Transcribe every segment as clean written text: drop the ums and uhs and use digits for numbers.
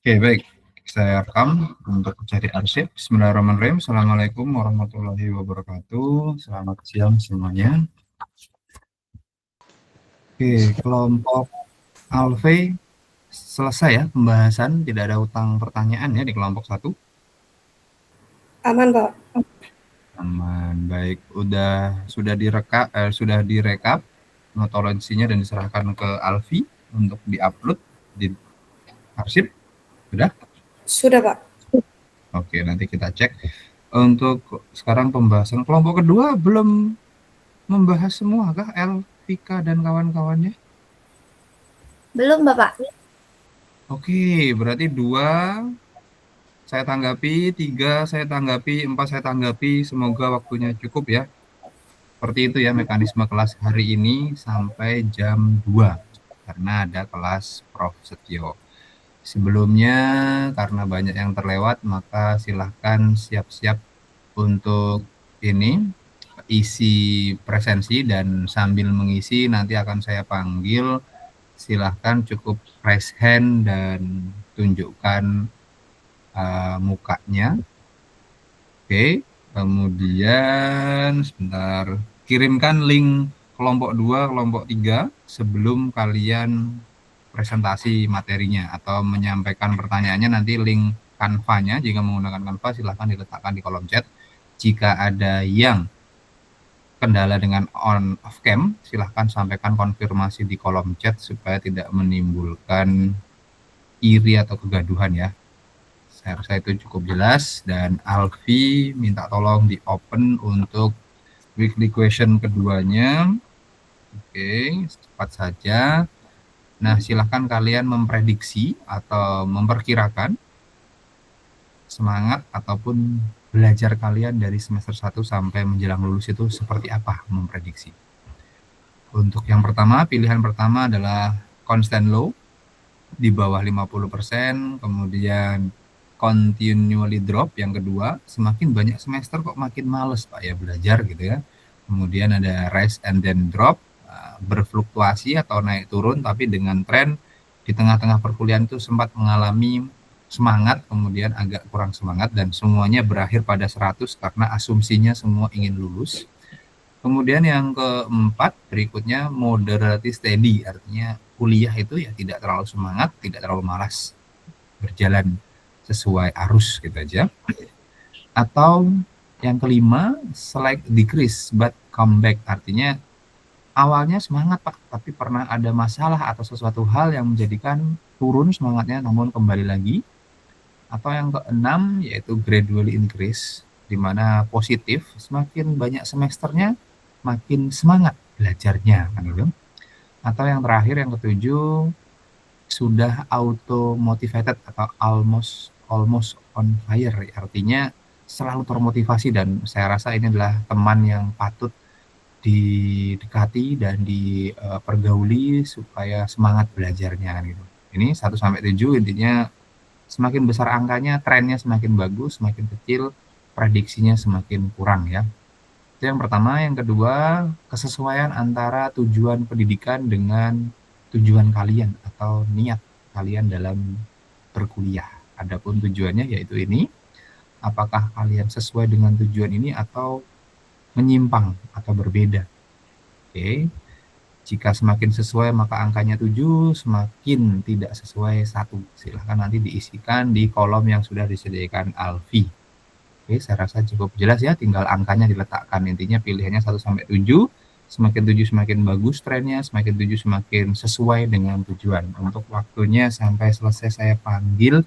Oke, baik. Saya rekam untuk cari arsip. Bismillahirrahmanirrahim. Assalamualaikum warahmatullahi wabarakatuh. Selamat siang semuanya. Oke, kelompok Alve selesai ya pembahasan. Tidak ada utang pertanyaan ya di kelompok 1. Aman, Pak. Aman. Baik, sudah direkap metodologinya dan diserahkan ke Alfi untuk diupload di arsip. Sudah? Sudah, Pak. Oke, nanti kita cek. Untuk sekarang pembahasan kelompok kedua belum membahas semua kah Elvika dan kawan-kawannya? Belum, Bapak. Oke, berarti 2 saya tanggapi, 3 saya tanggapi, 4 saya tanggapi. Semoga waktunya cukup ya. Seperti itu ya mekanisme kelas hari ini sampai jam 2 karena ada kelas Prof. Setio. Sebelumnya karena banyak yang terlewat maka silahkan siap-siap untuk ini isi presensi dan sambil mengisi nanti akan saya panggil. Silahkan cukup raise hand dan tunjukkan mukanya. Oke, kemudian sebentar kirimkan link kelompok 2, kelompok 3 sebelum kalian presentasi materinya atau menyampaikan pertanyaannya. Nanti link Canva-nya jika menggunakan Canva silahkan diletakkan di kolom chat. Jika ada yang kendala dengan on off cam, silahkan sampaikan konfirmasi di kolom chat supaya tidak menimbulkan iri atau kegaduhan ya. Saya rasa itu cukup jelas. Dan Alfi minta tolong di open untuk weekly question keduanya. Oke, cepat saja. Nah, silahkan kalian memprediksi atau memperkirakan semangat ataupun belajar kalian dari semester 1 sampai menjelang lulus itu seperti apa memprediksi. Untuk yang pertama, pilihan pertama adalah constant low di bawah 50%, kemudian continually drop yang kedua, semakin banyak semester kok makin males Pak ya belajar gitu ya. Kemudian ada rise and then drop, berfluktuasi atau naik turun tapi dengan tren di tengah-tengah perkuliahan itu sempat mengalami semangat, kemudian agak kurang semangat dan semuanya berakhir pada 100 karena asumsinya semua ingin lulus. Kemudian yang keempat berikutnya moderately steady, artinya kuliah itu ya tidak terlalu semangat, tidak terlalu malas, berjalan sesuai arus gitu aja. Atau yang kelima slight decrease but come back, artinya awalnya semangat Pak, tapi pernah ada masalah atau sesuatu hal yang menjadikan turun semangatnya namun kembali lagi. Atau yang keenam yaitu gradually increase, di mana positif semakin banyak semesternya makin semangat belajarnya kan gitu. Atau yang terakhir yang ketujuh sudah auto motivated atau almost on fire, artinya selalu termotivasi dan saya rasa ini adalah teman yang patut didekati dan dipergauli supaya semangat belajarnya gitu. Ini 1 sampai 7 intinya semakin besar angkanya trennya semakin bagus, semakin kecil prediksinya semakin kurang ya. Itu yang pertama. Yang kedua, kesesuaian antara tujuan pendidikan dengan tujuan kalian atau niat kalian dalam berkuliah. Adapun tujuannya yaitu ini, apakah kalian sesuai dengan tujuan ini atau menyimpang atau berbeda. Oke. Jika semakin sesuai maka angkanya 7, semakin tidak sesuai 1. Silahkan nanti diisikan di kolom yang sudah disediakan Alfi. Oke, saya rasa cukup jelas ya, tinggal angkanya diletakkan. Intinya pilihannya 1 sampai 7. Semakin 7 semakin bagus trennya, semakin 7 semakin sesuai dengan tujuan. Untuk waktunya sampai selesai saya panggil,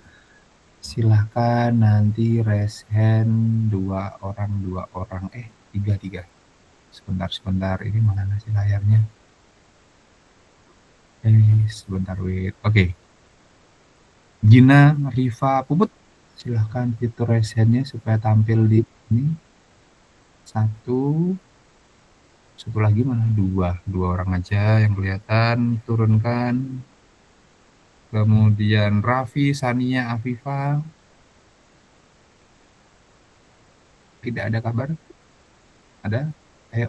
silahkan nanti raise hand 2 orang, 3. Sebentar, ini mana sih layarnya? Sebentar, wait. Oke. Gina Riva Puput, silahkan fitur raise hand-nya supaya tampil di sini. 1. Satu lagi mana? 2 orang aja yang kelihatan. Turunkan. Kemudian Raffi, Sania, Afifa. Tidak ada kabar? Ada? Ayo.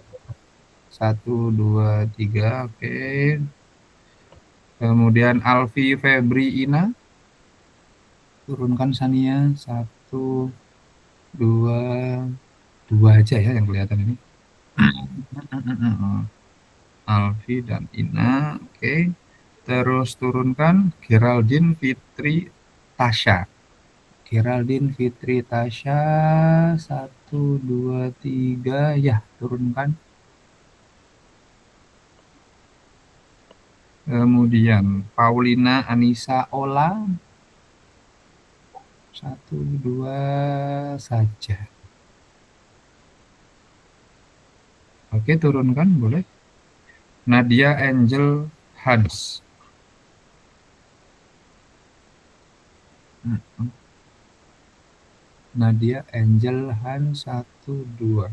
1, 2, 3. Oke. Kemudian Alfi, Febri, Ina. turunkan Sania. 1, 2, 2 aja ya yang kelihatan ini. Alfi dan Ina, oke. Terus turunkan Geraldine, Fitri, Tasya. Geraldine, Fitri, Tasya. 1, 2, 3, ya turunkan. Kemudian Paulina, Anissa, Ola. 1, 2 saja. Oke, turunkan boleh. Nadia, Angel, Hans. Nadia, Angel, Hans. 1, 2.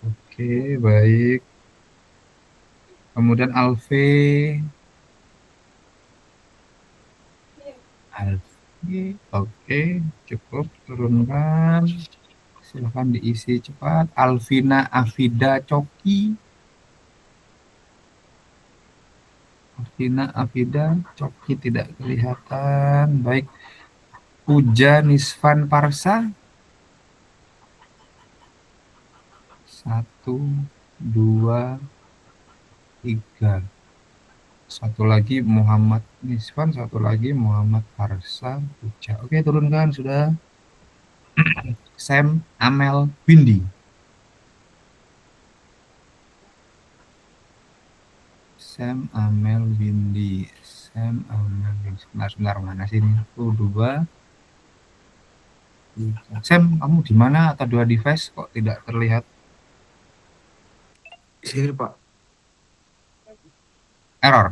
Oke, baik. Kemudian Alve. Oke, cukup turunkan. Silahkan diisi cepat. Alvina, Afida, Coki. Alvina, Afida, Coki tidak kelihatan. Baik. Puja, Nisvan, Parsa. 1, 2, 3. Satu lagi Muhammad Nisvan, satu lagi Muhammad Parsa. Puja. Oke, turunkan sudah. Sam, Amel, Windy. Sam, Amel, Windy. Sam, Amel, Windy. Sebentar, mana sih ini? 1, 2, 3. Sam, kamu di mana atau 2 device kok tidak terlihat? Di sini, Pak. Error.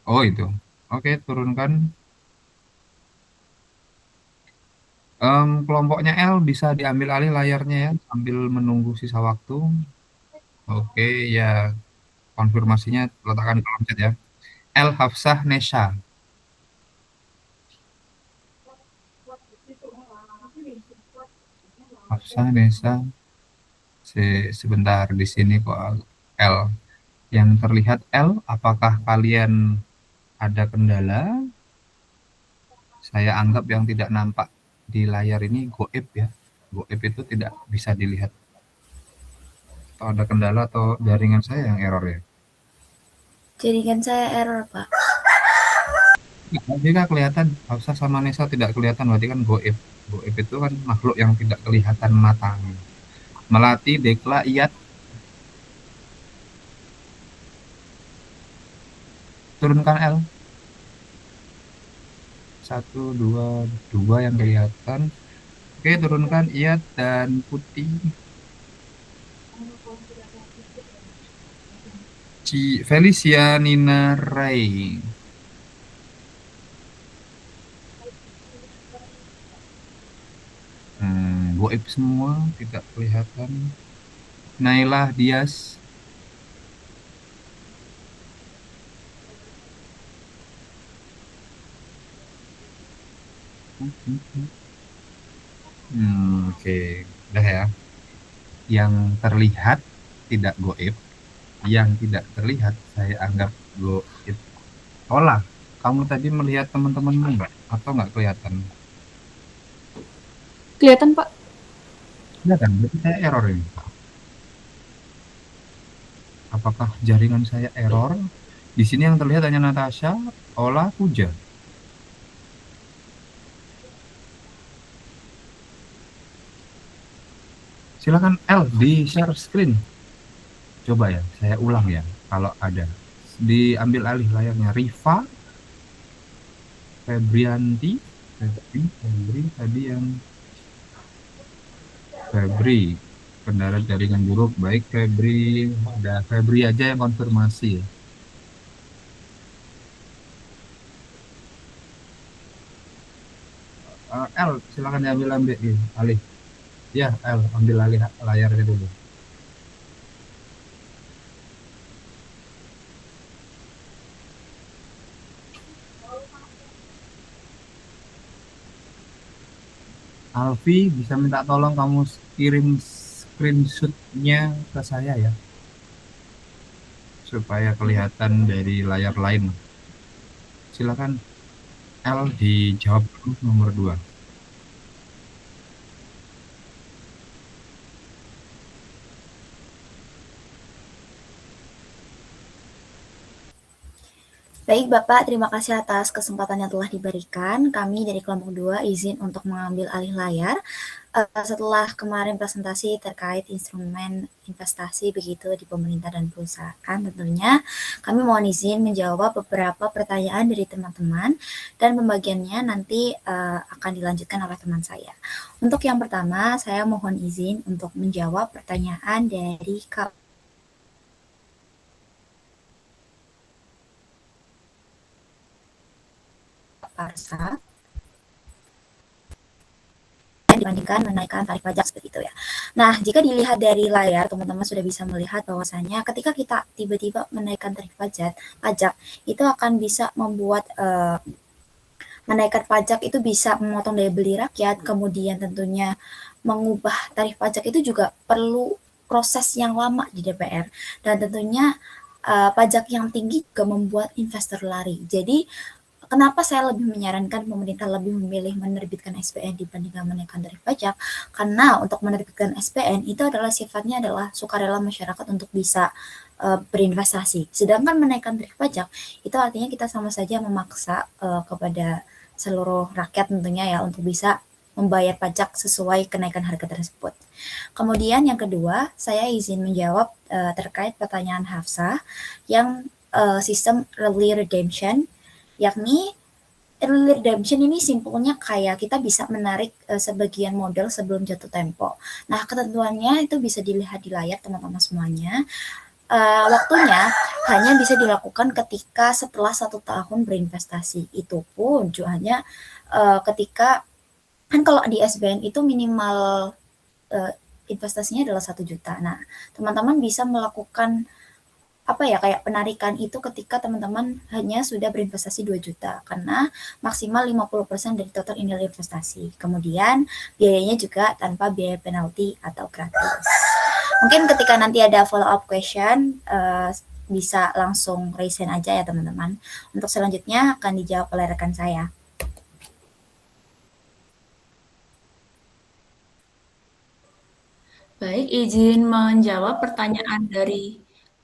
Oh, itu. Oke, turunkan. Kelompoknya L bisa diambil alih layarnya ya, sambil menunggu sisa waktu. Oke, ya. Konfirmasinya letakkan di kolom chat ya. L, Hafsah, Nesha. Hafsah, Nesha. Sebentar, di sini kok L. Yang terlihat L, apakah kalian ada kendala? Saya anggap yang tidak nampak di layar ini goib ya. Goib itu tidak bisa dilihat. Atau ada kendala atau jaringan saya yang error ya? Jaringan saya error, Pak. Jika kelihatan Hafsah sama Nesa tidak kelihatan, berarti kan goib. Goib itu kan makhluk yang tidak kelihatan matanya. Melati, Dekla, Iyat. Turunkan L. 1, 2, 2 yang kelihatan. Oke, turunkan Iyat dan Putih. Felicia, Nina, Ray. Goib semua, tidak kelihatan. Nailah, Dias. Oke, udah ya. Yang terlihat tidak goib, yang tidak terlihat saya anggap goib. Olah, kamu tadi melihat teman-temanmu nggak? Atau nggak kelihatan? Kelihatan, Pak. Kelihatan, berarti saya error ini. Apakah jaringan saya error? Di sini yang terlihat hanya Natasha, Ola, Puja. Silakan L di share screen. Coba ya, saya ulang ya kalau ada. Diambil alih layarnya. Riva, Febrianti, Febri tadi yang Febri, kendala jaringan buruk. Baik Febri, ada Febri aja yang konfirmasi. L, silakan diambil alih. Ya, L, ambil alih layarnya dulu. Alfi, bisa minta tolong kamu kirim screenshot-nya ke saya ya, supaya kelihatan dari layar lain. Silakan L dijawab nomor 2. Baik Bapak, terima kasih atas kesempatan yang telah diberikan. Kami dari kelompok 2 izin untuk mengambil alih layar. Setelah kemarin presentasi terkait instrumen investasi begitu di pemerintah dan perusahaan, tentunya kami mohon izin menjawab beberapa pertanyaan dari teman-teman dan pembagiannya nanti akan dilanjutkan oleh teman saya. Untuk yang pertama, saya mohon izin untuk menjawab pertanyaan dari Kak Parsa dibandingkan menaikkan tarif pajak seperti itu ya. Nah, jika dilihat dari layar, teman-teman sudah bisa melihat bahwasanya ketika kita tiba-tiba menaikkan tarif pajak itu akan bisa membuat menaikkan pajak itu bisa memotong daya beli rakyat, kemudian tentunya mengubah tarif pajak itu juga perlu proses yang lama di DPR dan tentunya pajak yang tinggi juga membuat investor lari. Jadi kenapa saya lebih menyarankan pemerintah lebih memilih menerbitkan SPN dibandingkan menaikkan tarif pajak? Karena untuk menerbitkan SPN itu adalah sifatnya adalah sukarela masyarakat untuk bisa berinvestasi. Sedangkan menaikkan tarif pajak itu artinya kita sama saja memaksa kepada seluruh rakyat tentunya ya untuk bisa membayar pajak sesuai kenaikan harga tersebut. Kemudian yang kedua, saya izin menjawab terkait pertanyaan Hafsah yang sistem early redemption, yakni early redemption ini simpelnya kayak kita bisa menarik sebagian modal sebelum jatuh tempo. Nah, ketentuannya itu bisa dilihat di layar teman-teman semuanya. Waktunya hanya bisa dilakukan ketika setelah 1 tahun berinvestasi. Itu pun hanya ketika kan kalau di SBN itu minimal investasinya adalah 1 juta. Nah, teman-teman bisa melakukan apa ya kayak penarikan itu ketika teman-teman hanya sudah berinvestasi 2 juta karena maksimal 50% dari total nilai investasi. Kemudian biayanya juga tanpa biaya penalti atau gratis. Mungkin ketika nanti ada follow up question bisa langsung raise hand aja ya teman-teman. Untuk selanjutnya akan dijawab oleh rekan saya. Baik, izin menjawab pertanyaan dari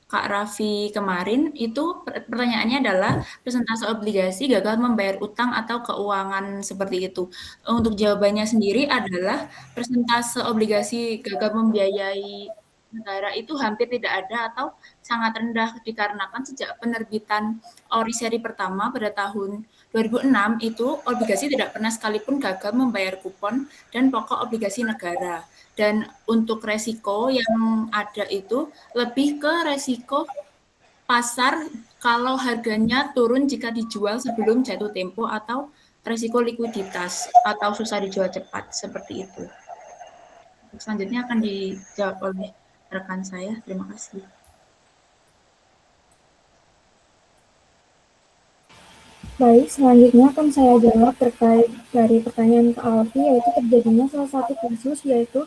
Kak Raffi kemarin. Itu pertanyaannya adalah persentase obligasi gagal membayar utang atau keuangan seperti itu. Untuk jawabannya sendiri adalah persentase obligasi gagal membiayai negara itu hampir tidak ada atau sangat rendah dikarenakan sejak penerbitan ORI seri pertama pada tahun 2006 itu obligasi tidak pernah sekalipun gagal membayar kupon dan pokok obligasi negara. Dan untuk resiko yang ada itu lebih ke resiko pasar kalau harganya turun jika dijual sebelum jatuh tempo atau resiko likuiditas atau susah dijual cepat seperti itu. Selanjutnya akan dijawab oleh rekan saya. Terima kasih. Baik, selanjutnya akan saya jawab terkait dari pertanyaan Kak Alfi, yaitu terjadinya salah satu kasus yaitu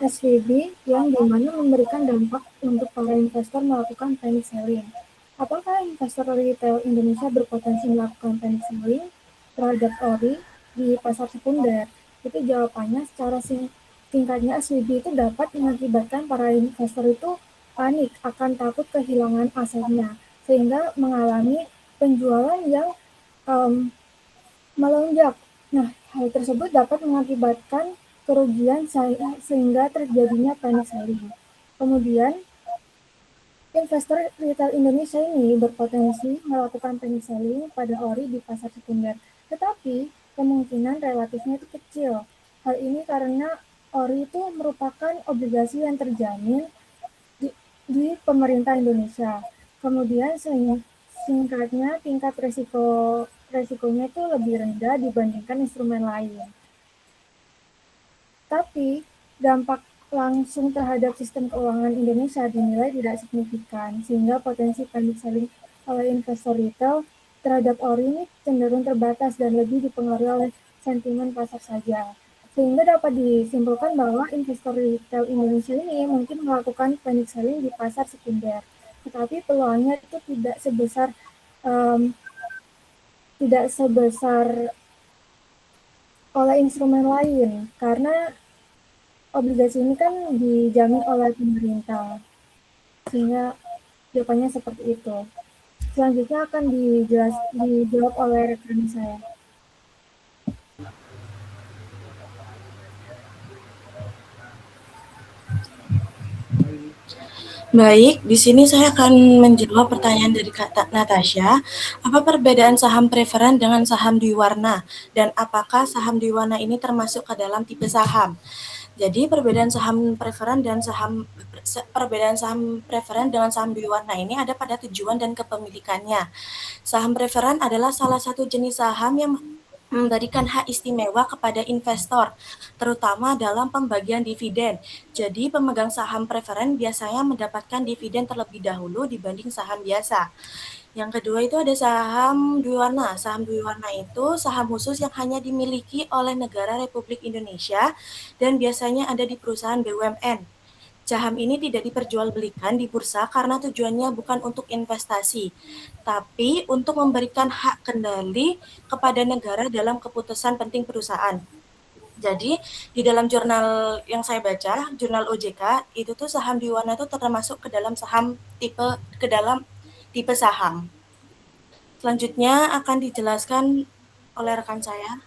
SVB yang dimana memberikan dampak untuk para investor melakukan panic selling. Apakah investor retail Indonesia berpotensi melakukan panic selling terhadap ORI di pasar sekunder? Itu jawabannya secara singkatnya SVB itu dapat mengakibatkan para investor itu panik akan takut kehilangan asetnya sehingga mengalami penjualan yang melonjak. Nah, hal tersebut dapat mengakibatkan kerugian sehingga terjadinya panic selling. Kemudian, investor retail Indonesia ini berpotensi melakukan panic selling pada ORI di pasar sekunder, tetapi kemungkinan relatifnya itu kecil. Hal ini karena ORI itu merupakan obligasi yang terjamin di pemerintah Indonesia. Kemudian singkatnya tingkat resikonya itu lebih rendah dibandingkan instrumen lain. Tapi dampak langsung terhadap sistem keuangan Indonesia dinilai tidak signifikan, sehingga potensi panic selling oleh investor retail terhadap ORI ini cenderung terbatas dan lebih dipengaruhi oleh sentimen pasar saja. Sehingga dapat disimpulkan bahwa investor retail Indonesia ini mungkin melakukan panic selling di pasar sekunder, tetapi peluangnya itu tidak sebesar oleh instrumen lain, karena obligasi ini kan dijamin oleh pemerintah, sehingga jawabannya seperti itu. Selanjutnya akan dijawab oleh rekan saya. Baik, di sini saya akan menjawab pertanyaan dari Kak Natasha. Apa perbedaan saham preferen dengan saham dwiwarna? Dan apakah saham dwiwarna ini termasuk ke dalam tipe saham? Jadi perbedaan saham preferen dan perbedaan saham preferen dengan saham dwiwarna ini ada pada tujuan dan kepemilikannya. Saham preferen adalah salah satu jenis saham yang memberikan hak istimewa kepada investor, terutama dalam pembagian dividen. Jadi pemegang saham preferen biasanya mendapatkan dividen terlebih dahulu dibanding saham biasa. Yang kedua itu ada saham dwiwarna. Saham dwiwarna itu saham khusus yang hanya dimiliki oleh negara Republik Indonesia dan biasanya ada di perusahaan BUMN. Saham ini tidak diperjualbelikan di bursa karena tujuannya bukan untuk investasi, tapi untuk memberikan hak kendali kepada negara dalam keputusan penting perusahaan. Jadi di dalam jurnal yang saya baca, jurnal OJK, itu tuh saham dwiwarna itu termasuk ke dalam tipe saham. Selanjutnya akan dijelaskan oleh rekan saya.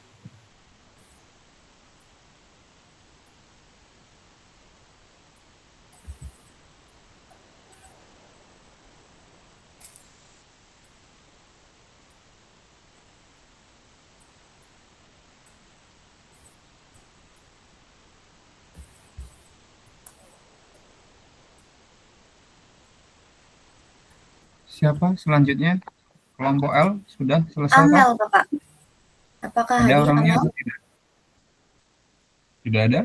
Siapa selanjutnya? Kelompok L sudah selesai, Pak? Amel, Bapak. Apakah Ada hadir orangnya Amel? atau tidak? Tidak ada?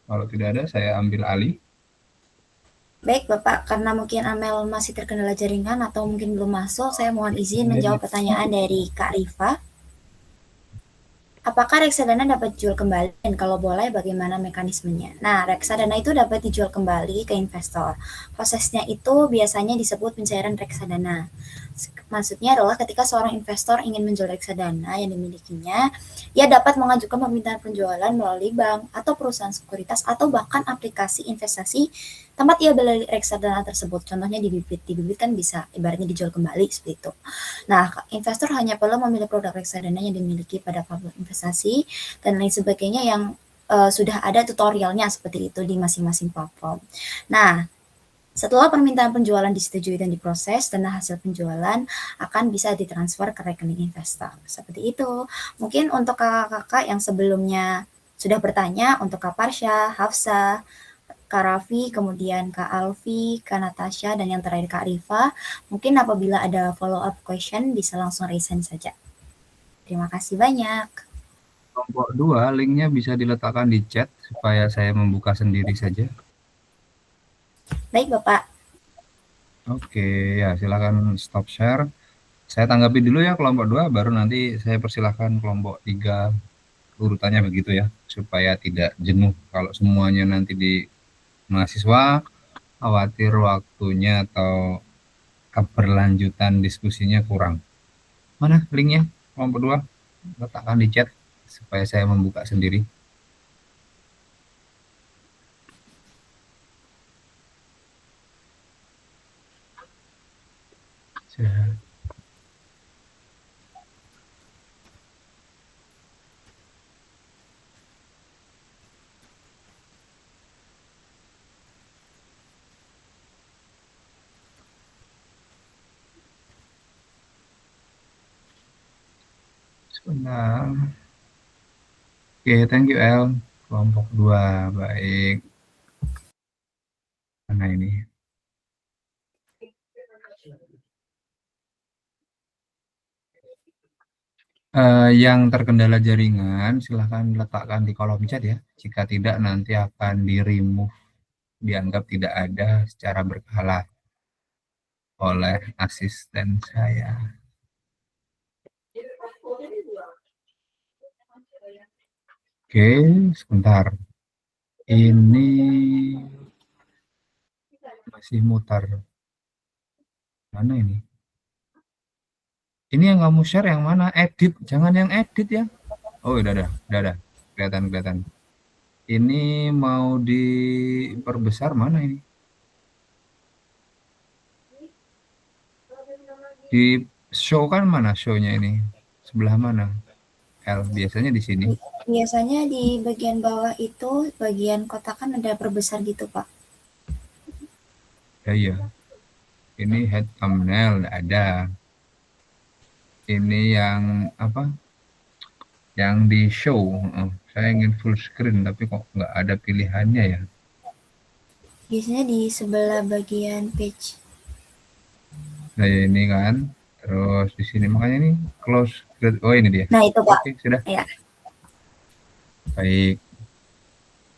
Kalau tidak ada, saya ambil alih. Baik, Bapak, karena mungkin Amel masih terkendala jaringan atau mungkin belum masuk, saya mohon izin menjawab pertanyaan dari Kak Rifa. Apakah reksadana dapat dijual kembali dan kalau boleh bagaimana mekanismenya? Nah, reksadana itu dapat dijual kembali ke investor. Prosesnya itu biasanya disebut pencairan reksadana. Maksudnya adalah ketika seorang investor ingin menjual reksadana yang dimilikinya, ia dapat mengajukan permintaan penjualan melalui bank atau perusahaan sekuritas atau bahkan aplikasi investasi tempat ia beli reksadana tersebut. Contohnya di Bibit. Di Bibit kan bisa ibaratnya dijual kembali seperti itu. Nah, investor hanya perlu memilih produk reksadana yang dimiliki pada platform investasi dan lain sebagainya yang sudah ada tutorialnya seperti itu di masing-masing platform. Nah, setelah permintaan penjualan disetujui dan diproses, dana hasil penjualan akan bisa ditransfer ke rekening investor. Seperti itu. Mungkin untuk kakak-kakak yang sebelumnya sudah bertanya, untuk Kak Parsha, Hafsa, Kak Raffi, kemudian Kak Alfi, Kak Natasha, dan yang terakhir Kak Rifa, mungkin apabila ada follow-up question bisa langsung raise hand saja. Terima kasih banyak. Kelompok 2, linknya bisa diletakkan di chat supaya saya membuka sendiri saja. Baik, Bapak. Oke, ya silakan stop share. Saya tanggapi dulu ya kelompok 2, baru nanti saya persilahkan kelompok 3, urutannya begitu ya, supaya tidak jenuh kalau semuanya nanti di mahasiswa, khawatir waktunya atau keberlanjutan diskusinya kurang. Mana linknya kelompok 2? Letakkan di chat supaya saya membuka sendiri. Sebentar. Oke, thank you El. Kelompok 2, baik. Mana ini? Yang terkendala jaringan, silahkan letakkan di kolom chat ya. Jika tidak, nanti akan di-remove, dianggap tidak ada secara berkala oleh asisten saya. Oke, sebentar. Ini masih mutar. Mana ini? Ini yang kamu share yang mana? Edit, jangan yang edit ya. Oh, udah, kelihatan. Ini mau diperbesar mana ini? Di show kan mana show-nya ini? Sebelah mana? L biasanya di sini. Biasanya di bagian bawah itu, bagian kotak kan ada perbesar gitu, Pak. Ya iya. Ini head thumbnail nggak ada. Ini yang apa? Yang di show. Saya ingin full screen tapi kok nggak ada pilihannya ya. Biasanya di sebelah bagian page. Nah ini kan. Terus di sini makanya ini close. Oh ini dia. Nah itu, Pak. Oke, sudah. Ya. Baik.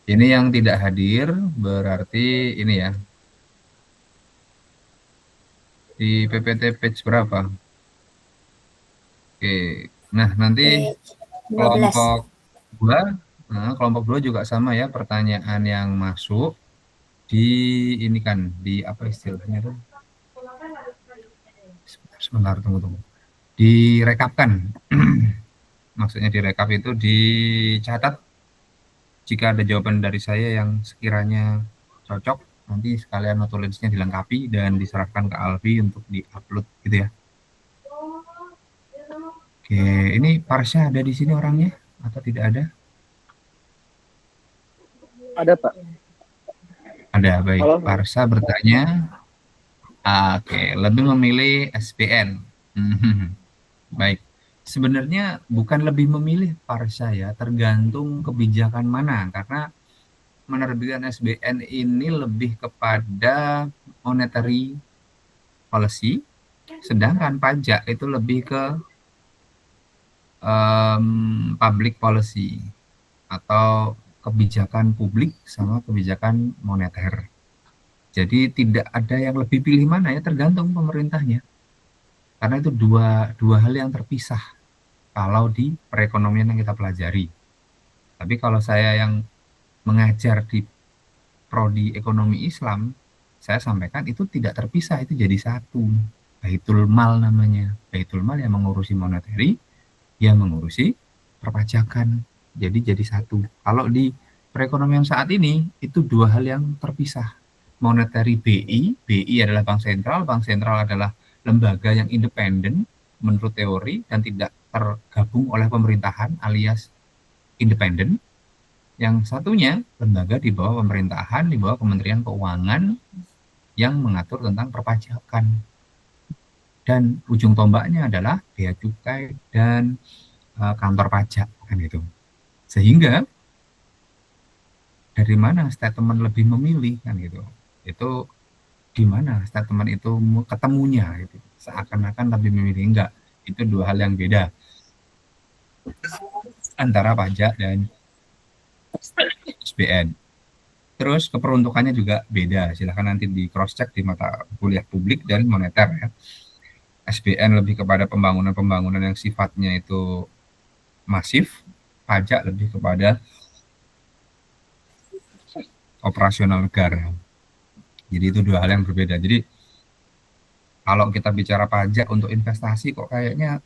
Ini yang tidak hadir berarti ini ya. Di PPT page berapa? Oke. Nah, nanti Page 12. kelompok 2 juga sama ya, pertanyaan yang masuk di ini kan, di apa istilahnya tuh? Sebentar, tunggu. Direkapkan. Maksudnya direkap itu dicatat. Jika ada jawaban dari saya yang sekiranya cocok, nanti sekalian notulensinya dilengkapi dan diserahkan ke Alfi untuk diupload gitu ya. Oke, ini Parsha ada di sini orangnya atau tidak ada? Ada, Pak. Ada, baik. Halo. Parsha bertanya, oke, lebih memilih SPN. Baik. Sebenarnya bukan lebih memilih Parsha ya, tergantung kebijakan mana. Karena menerbitkan SBN ini lebih kepada monetary policy, sedangkan pajak itu lebih ke public policy atau kebijakan publik sama kebijakan moneter. Jadi tidak ada yang lebih pilih mana ya, tergantung pemerintahnya. Karena itu dua hal yang terpisah kalau di perekonomian yang kita pelajari. Tapi kalau saya yang mengajar di prodi ekonomi Islam, saya sampaikan itu tidak terpisah, itu jadi satu. Baitul Mal namanya. Baitul Mal yang mengurusi monetary, yang mengurusi perpajakan. Jadi satu. Kalau di perekonomian saat ini, itu dua hal yang terpisah. Monetary BI adalah bank sentral adalah lembaga yang independen menurut teori dan tidak tergabung oleh pemerintahan alias independen. Yang satunya lembaga di bawah pemerintahan, di bawah Kementerian Keuangan yang mengatur tentang perpajakan. Dan ujung tombaknya adalah bea cukai dan kantor pajak kan gitu. Sehingga dari mana statement lebih memilih kan gitu. Itu di mana statement itu ketemunya gitu. Seakan-akan lebih memilih, enggak. Itu dua hal yang beda antara pajak dan SBN. Terus keperuntukannya juga beda. Silahkan nanti di cross check di mata kuliah publik dan moneter ya. SBN lebih kepada pembangunan yang sifatnya itu masif, pajak lebih kepada operasional negara. Jadi itu dua hal yang berbeda. Jadi kalau kita bicara pajak untuk investasi kok kayaknya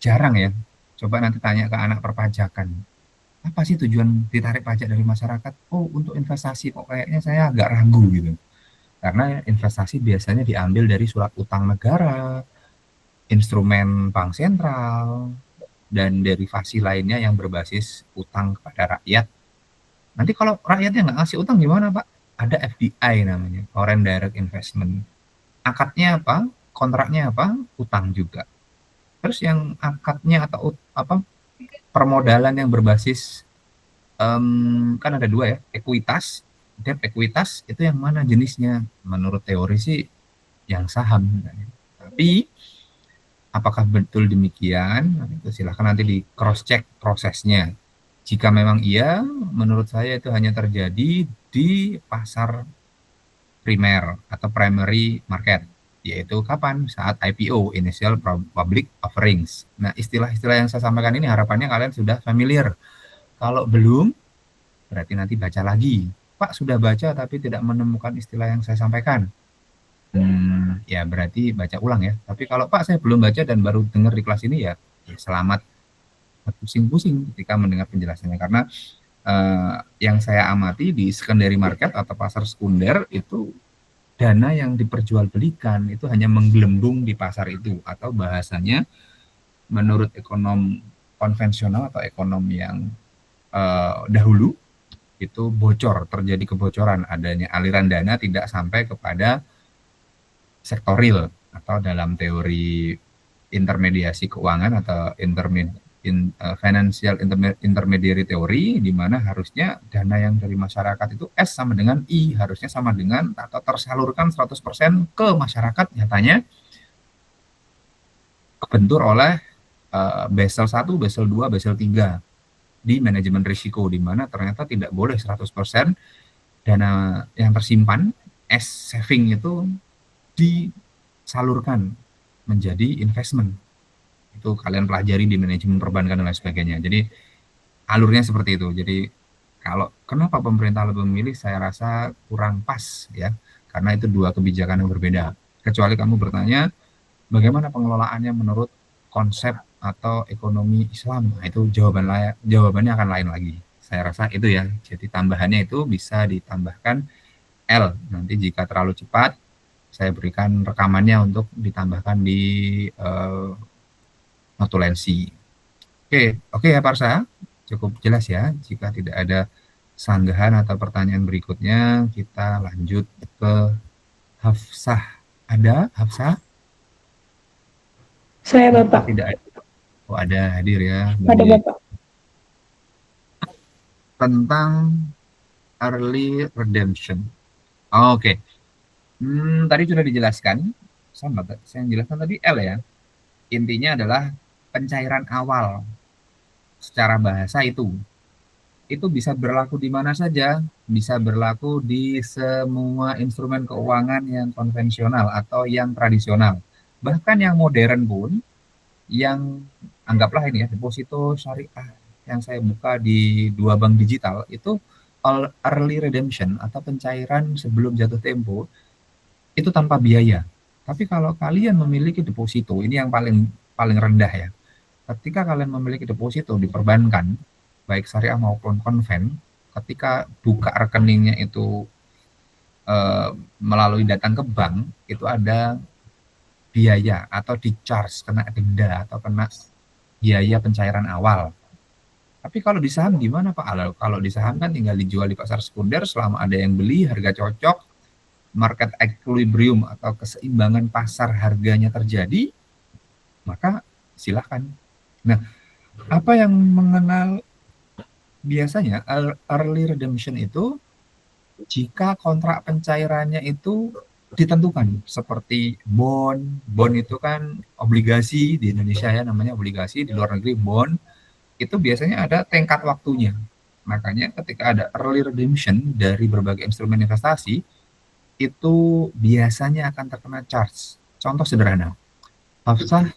jarang ya. Coba nanti tanya ke anak perpajakan. Apa sih tujuan ditarik pajak dari masyarakat? Oh, untuk investasi kok kayaknya saya agak ragu gitu. Karena investasi biasanya diambil dari surat utang negara, instrumen bank sentral, dan derivasi lainnya yang berbasis utang kepada rakyat. Nanti kalau rakyatnya nggak ngasih utang gimana, Pak? Ada FDI namanya, Foreign Direct Investment. Akadnya apa? Kontraknya apa? Utang juga. Terus yang akadnya atau apa? Permodalan yang berbasis kan ada dua ya, ekuitas, debt ekuitas itu yang mana jenisnya? Menurut teori sih yang saham. Tapi apakah betul demikian? Itu silahkan nanti di cross check prosesnya. Jika memang iya, menurut saya itu hanya terjadi di pasar primer atau primary market, yaitu kapan? Saat IPO, Initial Public Offerings. Nah, istilah-istilah yang saya sampaikan ini harapannya kalian sudah familiar. Kalau belum, berarti nanti baca lagi. Pak, sudah baca tapi tidak menemukan istilah yang saya sampaikan. Ya berarti baca ulang ya. Tapi kalau Pak, saya belum baca dan baru dengar di kelas ini ya selamat pusing-pusing ketika mendengar penjelasannya. Karena yang saya amati di secondary market atau pasar sekunder itu dana yang diperjualbelikan itu hanya menggelembung di pasar itu, atau bahasanya menurut ekonom konvensional atau ekonom yang dahulu itu bocor, terjadi kebocoran, adanya aliran dana tidak sampai kepada sektoril, atau dalam teori intermediasi keuangan atau financial intermediary theory, di mana harusnya dana yang dari masyarakat itu S sama dengan I, harusnya sama dengan atau tersalurkan 100% ke masyarakat, nyatanya kebentur oleh Basel 1, Basel 2, Basel 3 di manajemen risiko, di mana ternyata tidak boleh 100% dana yang tersimpan as saving itu disalurkan menjadi investment. Itu kalian pelajari di manajemen perbankan dan lain sebagainya. Jadi alurnya seperti itu. Jadi kalau kenapa pemerintah lebih memilih, saya rasa kurang pas ya, karena itu dua kebijakan yang berbeda. Kecuali kamu bertanya bagaimana pengelolaannya menurut konsep atau ekonomi Islam, nah, itu jawabannya akan lain lagi. Saya rasa itu ya. Jadi tambahannya itu bisa ditambahkan L. Nanti jika terlalu cepat, saya berikan rekamannya untuk ditambahkan di notulensi. Oke ya Parsa, cukup jelas ya. Jika tidak ada sanggahan atau pertanyaan berikutnya, kita lanjut ke Hafsah. Ada Hafsah? Saya Bapak. Tidak ada. Oh, ada hadir ya. Ada Bapak. Tentang early redemption. Oke. Tadi sudah dijelaskan. Sama, saya jelaskan tadi L ya. Intinya adalah pencairan awal. Secara bahasa itu bisa berlaku di mana saja. Bisa berlaku di semua instrumen keuangan yang konvensional atau yang tradisional. Bahkan yang modern pun, yang anggaplah ini ya, deposito syariah yang saya buka di 2 bank digital, itu early redemption atau pencairan sebelum jatuh tempo, itu tanpa biaya. Tapi kalau kalian memiliki deposito, ini yang paling rendah ya. Ketika kalian memiliki deposito di perbankan, baik syariah maupun konven, ketika buka rekeningnya itu melalui datang ke bank, itu ada biaya atau di-charge, kena denda atau kena biaya pencairan awal. Tapi kalau di saham gimana Pak? Kalau di saham kan tinggal dijual di pasar sekunder, selama ada yang beli, harga cocok, market equilibrium atau keseimbangan pasar harganya terjadi, maka silakan. Nah, apa yang mengenal biasanya early redemption itu jika kontrak pencairannya itu ditentukan, seperti bond itu kan obligasi, di Indonesia ya namanya obligasi, di luar negeri bond, itu biasanya ada tengkat waktunya. Makanya ketika ada early redemption dari berbagai instrumen investasi, itu biasanya akan terkena charge. Contoh sederhana, Hafsah,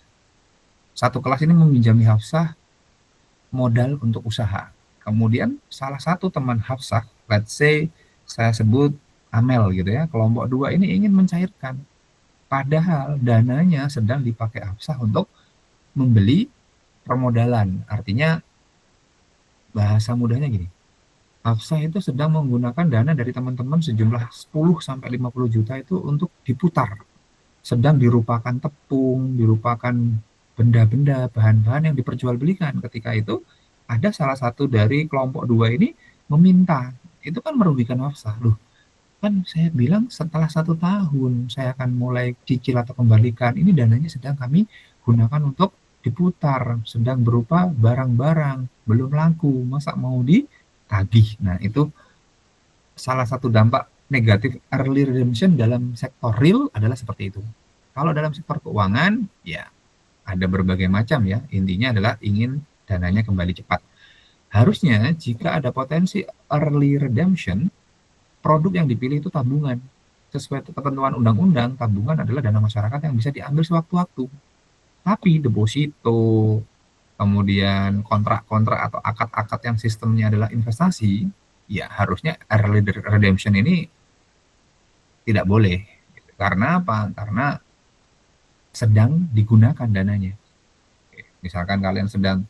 satu kelas ini meminjami Hafsah modal untuk usaha. Kemudian salah satu teman Hafsah, let's say saya sebut Amel gitu ya, kelompok 2 ini ingin mencairkan. Padahal dananya sedang dipakai Hafsah untuk membeli permodalan. Artinya bahasa mudahnya gini, Hafsah itu sedang menggunakan dana dari teman-teman sejumlah 10-50 juta itu untuk diputar. Sedang dirupakan tepung, dirupakan benda-benda, bahan-bahan yang diperjualbelikan. Ketika itu ada salah satu dari kelompok 2 ini meminta. Itu kan merugikan Hafsah. Loh, kan saya bilang setelah 1 tahun saya akan mulai cicil atau kembalikan. Ini dananya sedang kami gunakan untuk diputar, sedang berupa barang-barang, belum laku, masa mau ditagih. Nah, itu salah satu dampak negatif early redemption dalam sektor real adalah seperti itu. Kalau dalam sektor keuangan, ya ada berbagai macam ya. Intinya adalah ingin dananya kembali cepat. Harusnya jika ada potensi early redemption, produk yang dipilih itu tabungan. Sesuai ketentuan undang-undang, tabungan adalah dana masyarakat yang bisa diambil sewaktu-waktu. Tapi deposito, kemudian kontrak-kontrak atau akad-akad yang sistemnya adalah investasi, ya harusnya early redemption ini tidak boleh. Karena apa? Karena sedang digunakan dananya. Misalkan kalian sedang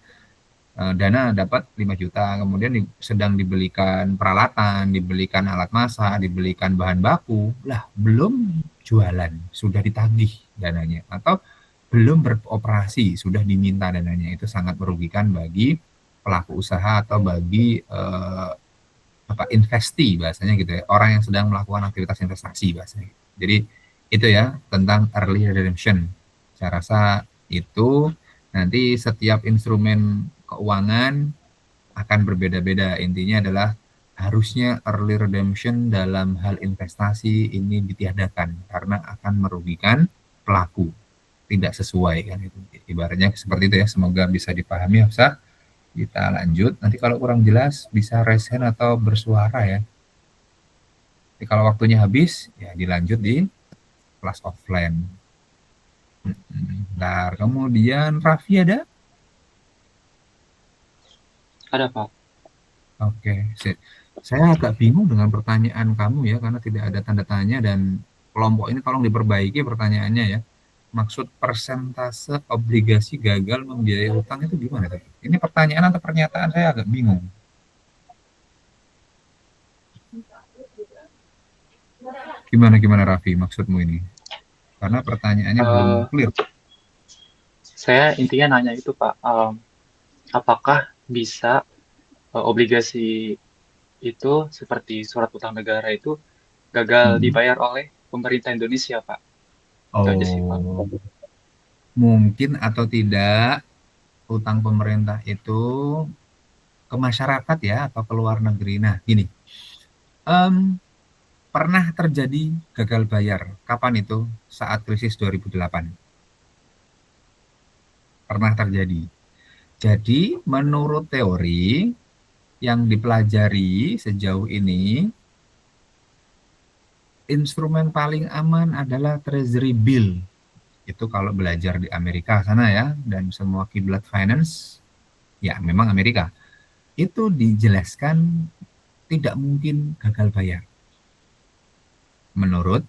dana dapat 5 juta, kemudian sedang dibelikan peralatan, dibelikan alat masak, dibelikan bahan baku, lah belum jualan, sudah ditagih dananya, atau belum beroperasi, sudah diminta dananya. Itu sangat merugikan bagi pelaku usaha atau bagi investi bahasanya gitu ya, orang yang sedang melakukan aktivitas investasi bahasanya. Jadi itu ya tentang early redemption. Saya rasa itu nanti setiap instrumen keuangan akan berbeda-beda. Intinya adalah harusnya early redemption dalam hal investasi ini ditiadakan karena akan merugikan pelaku, tidak sesuai kan itu. Ibaratnya seperti itu ya. Semoga bisa dipahami. Bisa kita lanjut. Nanti kalau kurang jelas bisa raise hand atau bersuara ya. Jadi kalau waktunya habis ya dilanjut di kelas offline. Bentar, kemudian Raffi ada? Ada, Pak. Oke, saya agak bingung dengan pertanyaan kamu ya, karena tidak ada tanda tanya dan kelompok ini tolong diperbaiki pertanyaannya ya. Maksud persentase obligasi gagal membiayai hutang itu gimana tadi? Ini pertanyaan atau pernyataan, saya agak bingung. Gimana Raffi maksudmu ini? Karena pertanyaannya belum clear. Saya intinya nanya itu, Pak, apakah bisa obligasi itu seperti surat utang negara itu gagal dibayar oleh pemerintah Indonesia, Pak? Itu aja sih, Pak. Mungkin atau tidak utang pemerintah itu ke masyarakat ya atau ke luar negeri. Nah gini, pernah terjadi gagal bayar. Kapan itu? Saat krisis 2008. Pernah terjadi. Jadi menurut teori yang dipelajari sejauh ini, instrumen paling aman adalah treasury bill. Itu kalau belajar di Amerika sana ya, dan semua kiblat finance, ya memang Amerika. Itu dijelaskan tidak mungkin gagal bayar. Menurut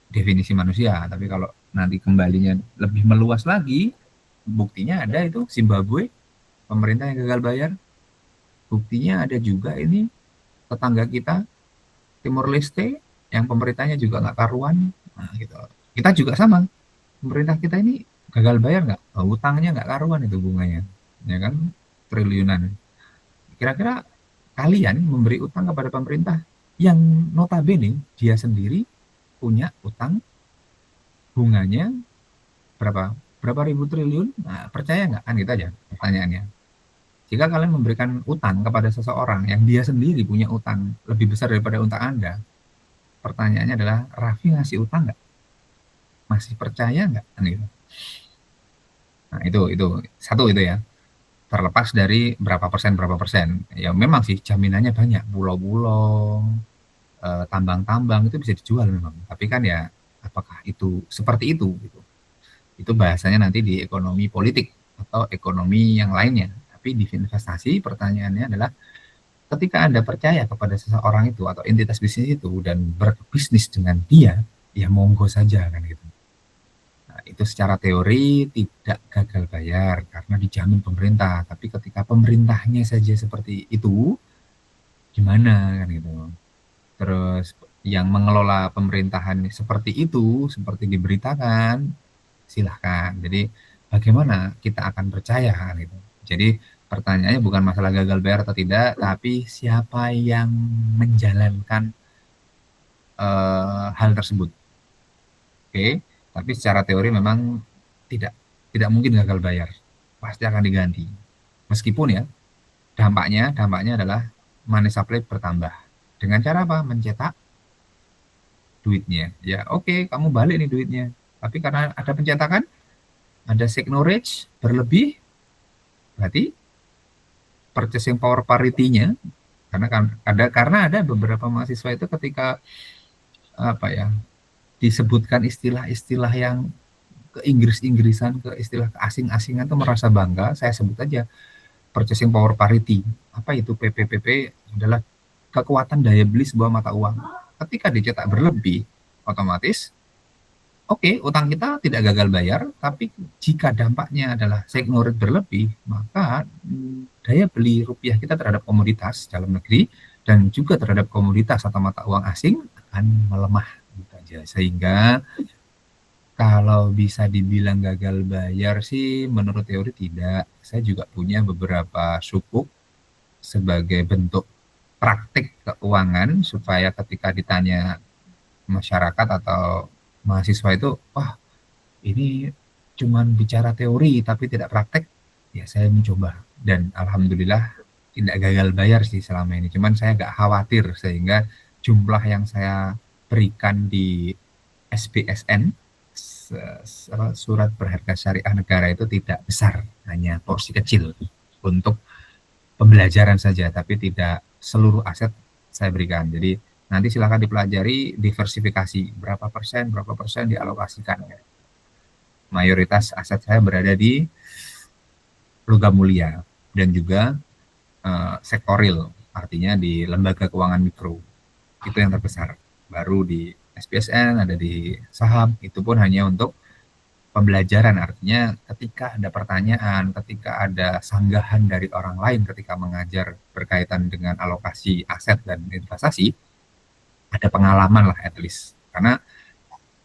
definisi manusia, tapi kalau nanti kembalinya lebih meluas lagi, buktinya ada itu Zimbabwe, pemerintah yang gagal bayar. Buktinya ada juga ini tetangga kita, Timor Leste, yang pemerintahnya juga nggak karuan. Nah, gitu. Kita juga sama, pemerintah kita ini gagal bayar nggak? Hutangnya nggak karuan itu bunganya, ya kan, triliunan. Kira-kira kalian memberi utang kepada pemerintah yang notabene dia sendiri punya utang bunganya berapa ribu triliun, nah, percaya nggak? Kan gitu aja pertanyaannya. Jika kalian memberikan utang kepada seseorang yang dia sendiri punya utang lebih besar daripada utang Anda, pertanyaannya adalah, Raffi ngasih utang nggak? Masih percaya nggak? Kan gitu. Nah itu satu itu ya. Terlepas dari berapa persen, ya memang sih jaminannya banyak, pulau-pulau, tambang-tambang itu bisa dijual memang. Tapi kan ya apakah itu seperti itu gitu. Itu bahasanya nanti di ekonomi politik atau ekonomi yang lainnya. Tapi di investasi pertanyaannya adalah ketika Anda percaya kepada seseorang itu atau entitas bisnis itu dan berbisnis dengan dia, ya monggo saja kan gitu. Nah, itu secara teori tidak gagal bayar karena dijamin pemerintah. Tapi ketika pemerintahnya saja seperti itu, gimana kan gitu. Terus yang mengelola pemerintahan seperti itu, seperti diberitakan, silahkan. Jadi bagaimana kita akan percaya gitu. Jadi pertanyaannya bukan masalah gagal bayar atau tidak, tapi siapa yang menjalankan hal tersebut. Oke, tapi secara teori memang tidak mungkin gagal bayar, pasti akan diganti. Meskipun ya dampaknya adalah money supply bertambah. Dengan cara apa? Mencetak duitnya. Ya oke, kamu balik nih duitnya. Tapi karena ada pencetakan, ada signorage berlebih, berarti purchasing power parity-nya, karena ada beberapa mahasiswa itu ketika disebutkan istilah-istilah yang ke Inggris-Inggrisan, ke istilah asing-asingan itu merasa bangga. Saya sebut aja purchasing power parity. Apa itu PPPP? Adalah kekuatan daya beli sebuah mata uang. Ketika dicetak berlebih, otomatis Oke, utang kita tidak gagal bayar, tapi jika dampaknya adalah second rate berlebih, maka daya beli rupiah kita terhadap komoditas dalam negeri dan juga terhadap komoditas atau mata uang asing akan melemah gitu aja. Sehingga kalau bisa dibilang gagal bayar sih menurut teori tidak. Saya juga punya beberapa sukuk sebagai bentuk praktik keuangan supaya ketika ditanya masyarakat atau mahasiswa itu, wah ini cuman bicara teori tapi tidak praktek, ya saya mencoba dan alhamdulillah tidak gagal bayar sih selama ini. Cuman saya agak khawatir sehingga jumlah yang saya berikan di SBSN surat berharga syariah negara itu tidak besar, hanya porsi kecil untuk pembelajaran saja, tapi tidak seluruh aset saya berikan. Jadi nanti silakan dipelajari diversifikasi berapa persen dialokasikan. Mayoritas aset saya berada di logam mulia dan juga sektor real, artinya di lembaga keuangan mikro. Itu yang terbesar. Baru di SBSN, ada di saham, itu pun hanya untuk pembelajaran, artinya ketika ada pertanyaan, ketika ada sanggahan dari orang lain ketika mengajar berkaitan dengan alokasi aset dan investasi, ada pengalaman lah at least. Karena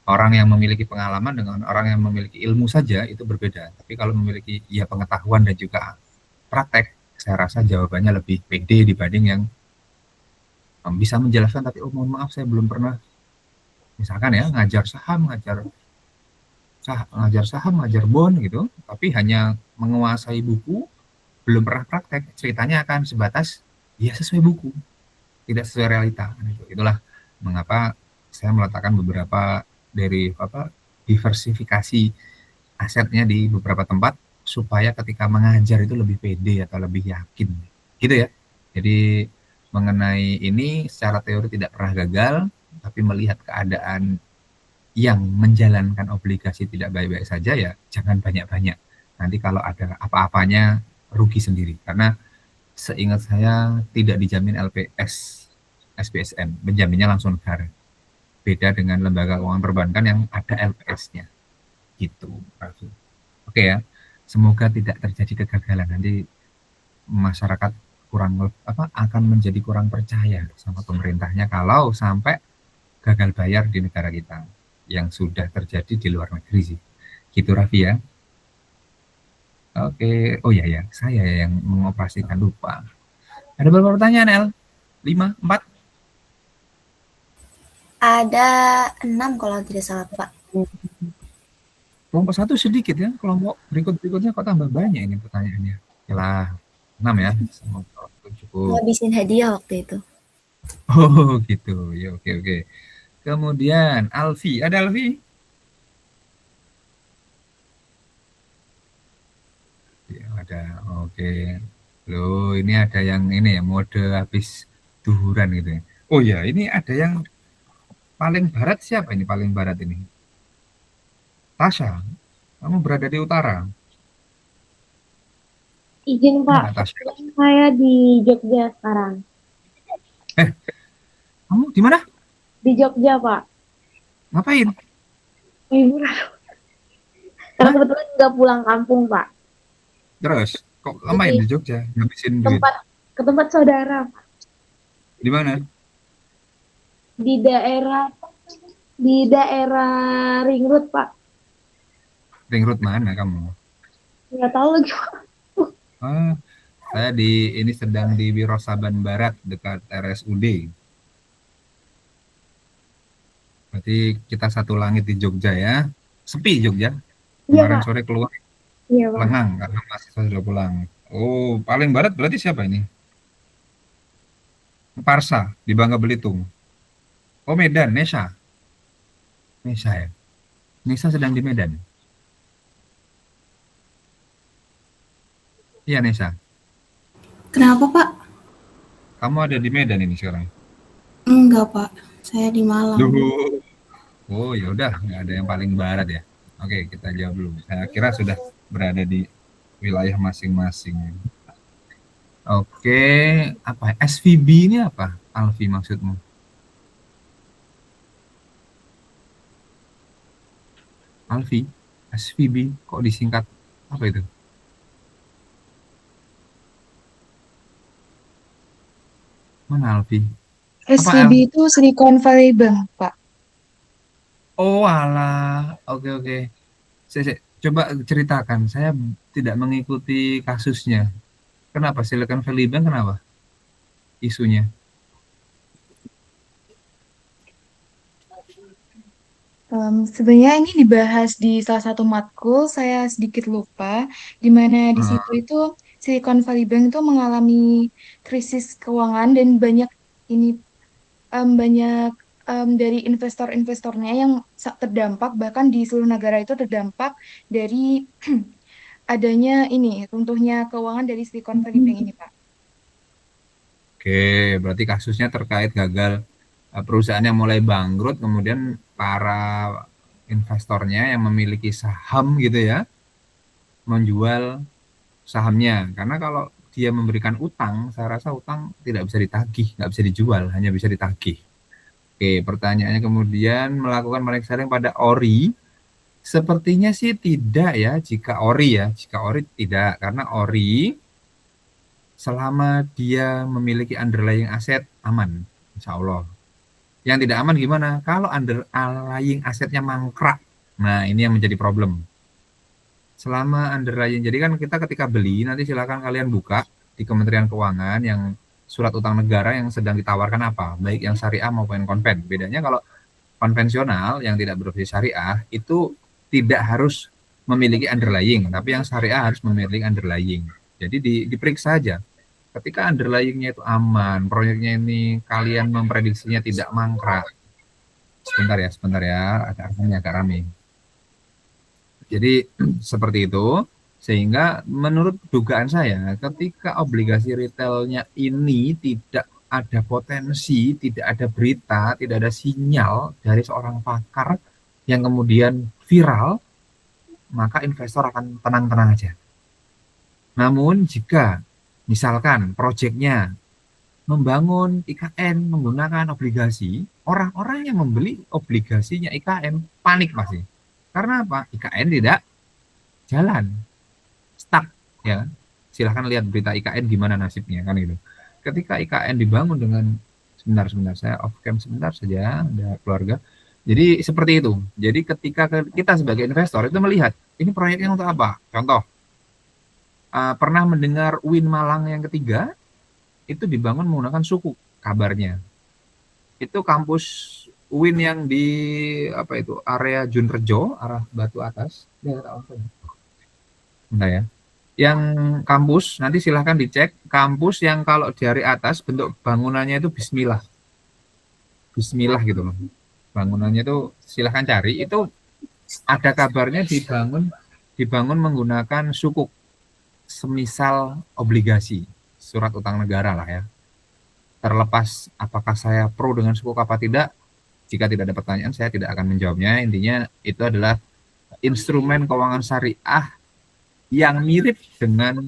orang yang memiliki pengalaman dengan orang yang memiliki ilmu saja itu berbeda. Tapi kalau memiliki ya pengetahuan dan juga praktek, saya rasa jawabannya lebih pede dibanding yang bisa menjelaskan tapi oh mohon maaf saya belum pernah misalkan ya ngajar saham, ngajar bond gitu, tapi hanya menguasai buku, belum pernah praktek, ceritanya akan sebatas ya sesuai buku, tidak sesuai realita. Itulah mengapa saya meletakkan beberapa dari diversifikasi asetnya di beberapa tempat supaya ketika mengajar itu lebih pede atau lebih yakin, gitu ya. Jadi mengenai ini secara teori tidak pernah gagal, tapi melihat keadaan yang menjalankan obligasi tidak baik-baik saja ya jangan banyak-banyak. Nanti kalau ada apa-apanya rugi sendiri. Karena seingat saya tidak dijamin LPS, SBSN, menjaminnya langsung negara. Beda dengan lembaga keuangan perbankan yang ada LPS-nya. Gitu, Raffi. Oke ya. Semoga tidak terjadi kegagalan. Nanti masyarakat akan menjadi kurang percaya sama pemerintahnya kalau sampai gagal bayar di negara kita yang sudah terjadi di luar negeri sih. Gitu Raffi ya. Oke, oh ya, saya yang mengoperasikan lupa. Ada beberapa pertanyaan El? 5, 4? Ada 6 kalau tidak salah Pak. Kelompok 1 sedikit ya, kelompok berikutnya kok tambah banyak ini pertanyaannya. Yalah, 6 ya. Semoga cukup. Habisin hadiah waktu itu. Oh gitu, ya oke. Kemudian Alfi, ada Alfi? Ya ada, oke. Loh ini ada yang ini ya, mode habis duhuran gitu ya. Oh ya, ini ada yang paling barat siapa ini paling barat ini? Tasya, kamu berada di utara. Izin Pak, saya di Jogja sekarang. Kamu di mana? Di Jogja Pak. Ngapain? Liburan. Karena kebetulan nggak pulang kampung Pak. Terus, kok ngapain di Jogja? Ngabisin duit? Ke tempat saudara Pak. Di mana? Di daerah Ring Road Pak. Ring Road mana kamu? Nggak tahu lagi Pak. Saya ini sedang di Wirosaban Barat dekat RSUD. Berarti kita satu langit di Jogja ya. Sepi Jogja. Kemarin sore keluar. Iya Pak. Lengang karena mahasiswa sudah pulang. Oh, paling barat berarti siapa ini? Parsa di Bangka Belitung. Oh, Medan, Nesa. Nesa ya. Nesa sedang di Medan. Iya, Nesa. Kenapa Pak? Kamu ada di Medan ini sekarang? Enggak Pak, saya di Malang. Oh ya udah, nggak ada yang paling barat ya. Oke, kita jawab dulu. Saya kira sudah berada di wilayah masing-masing. Oke, apa SVB ini apa? Alfi maksudmu? Alfi, SVB, kok disingkat apa itu? Mana Alfi? Apa SVB L? itu Silicon Valley Bank, Pak. Oh alah, oke. Coba ceritakan, saya tidak mengikuti kasusnya. Kenapa Silicon Valley Bank, kenapa isunya? Sebenarnya ini dibahas di salah satu matkul, saya sedikit lupa, di mana di situ Heeh. itu Silicon Valley Bank itu mengalami krisis keuangan dan banyak ini banyak dari investor-investornya yang terdampak, bahkan di seluruh negara itu terdampak dari adanya ini runtuhnya keuangan dari Silicon Valley Bank ini, Pak. Oke, berarti kasusnya terkait gagal perusahaan yang mulai bangkrut, kemudian para investornya yang memiliki saham gitu ya, menjual sahamnya. Karena kalau dia memberikan utang, saya rasa utang tidak bisa ditagih, nggak bisa dijual, hanya bisa ditagih. Oke, pertanyaannya kemudian melakukan money selling pada ori, sepertinya sih tidak ya, jika ori tidak, karena ori selama dia memiliki underlying aset aman, insya Allah. Yang tidak aman gimana? Kalau underlying asetnya mangkrak, nah ini yang menjadi problem. Selama underlying, jadi kan kita ketika beli, nanti silakan kalian buka di Kementerian Keuangan yang surat utang negara yang sedang ditawarkan apa, baik yang syariah maupun konven. Bedanya kalau konvensional yang tidak berbasis syariah itu tidak harus memiliki underlying, tapi yang syariah harus memiliki underlying. Jadi diperiksa aja. Ketika underlying-nya itu aman, proyeknya ini kalian memprediksinya tidak mangkrak. Sebentar ya, agak rame. Jadi seperti itu, sehingga menurut dugaan saya, ketika obligasi retailnya ini tidak ada potensi, tidak ada berita, tidak ada sinyal dari seorang pakar yang kemudian viral, maka investor akan tenang-tenang aja. Namun jika misalkan proyeknya membangun IKN menggunakan obligasi, orang-orang yang membeli obligasinya IKN panik masih. Karena apa? IKN tidak jalan, stuck ya. Silahkan lihat berita IKN gimana nasibnya kan gitu. Ketika IKN dibangun dengan sebentar saya off cam sebentar saja, ada keluarga. Jadi seperti itu. Jadi ketika kita sebagai investor itu melihat ini proyeknya untuk apa? Contoh, pernah mendengar UIN Malang yang ketiga itu dibangun menggunakan suku kabarnya. Itu kampus UIN yang di apa itu area Junrejo, arah Batu Atas. Nah ya. Yang kampus nanti silahkan dicek kampus yang kalau dari atas bentuk bangunannya itu Bismillah. Bismillah gitu loh. Bangunannya itu silahkan cari. Itu ada kabarnya dibangun menggunakan sukuk. Semisal obligasi, surat utang negara lah ya. Terlepas apakah saya pro dengan sukuk apa tidak, jika tidak ada pertanyaan saya tidak akan menjawabnya. Intinya itu adalah instrumen keuangan syariah yang mirip dengan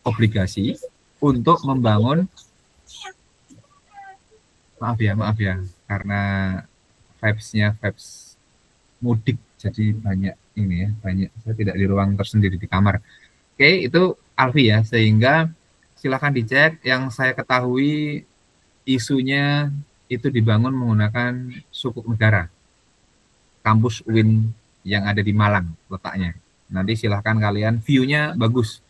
obligasi untuk membangun, maaf ya, karena vibes mudik, jadi banyak ini ya, saya tidak di ruang tersendiri di kamar. Oke, itu Alfi ya, sehingga silakan dicek. Yang saya ketahui isunya itu dibangun menggunakan sukuk negara. Kampus UIN yang ada di Malang letaknya. Nanti silahkan kalian, view-nya bagus.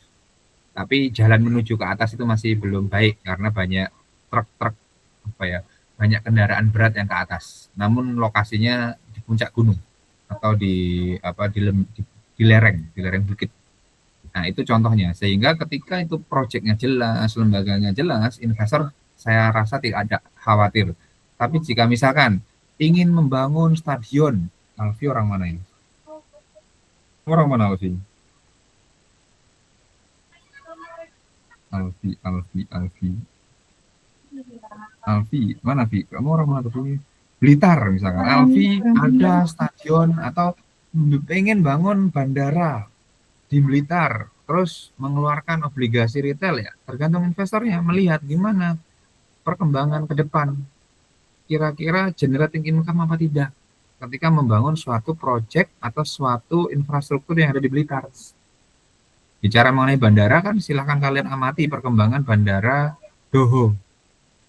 Tapi jalan menuju ke atas itu masih belum baik karena banyak truk-truk banyak kendaraan berat yang ke atas. Namun lokasinya di puncak gunung atau di lereng bukit. Nah, itu contohnya. Sehingga ketika itu proyeknya jelas, lembaganya jelas, investor saya rasa tidak ada khawatir. Tapi jika misalkan ingin membangun stadion, Alfi orang mana ini? Orang mana Alfi? Alfi, mana Alfi? Kamu orang mana tuh? Blitar misalkan. Alfi ada stadion atau pengen bangun bandara di Blitar, terus mengeluarkan obligasi retail ya, tergantung investornya melihat gimana perkembangan ke depan, kira-kira generating income apa tidak. ketika membangun suatu proyek atau suatu infrastruktur yang ada di Blitar. Bicara mengenai bandara kan silahkan kalian amati perkembangan bandara Doho.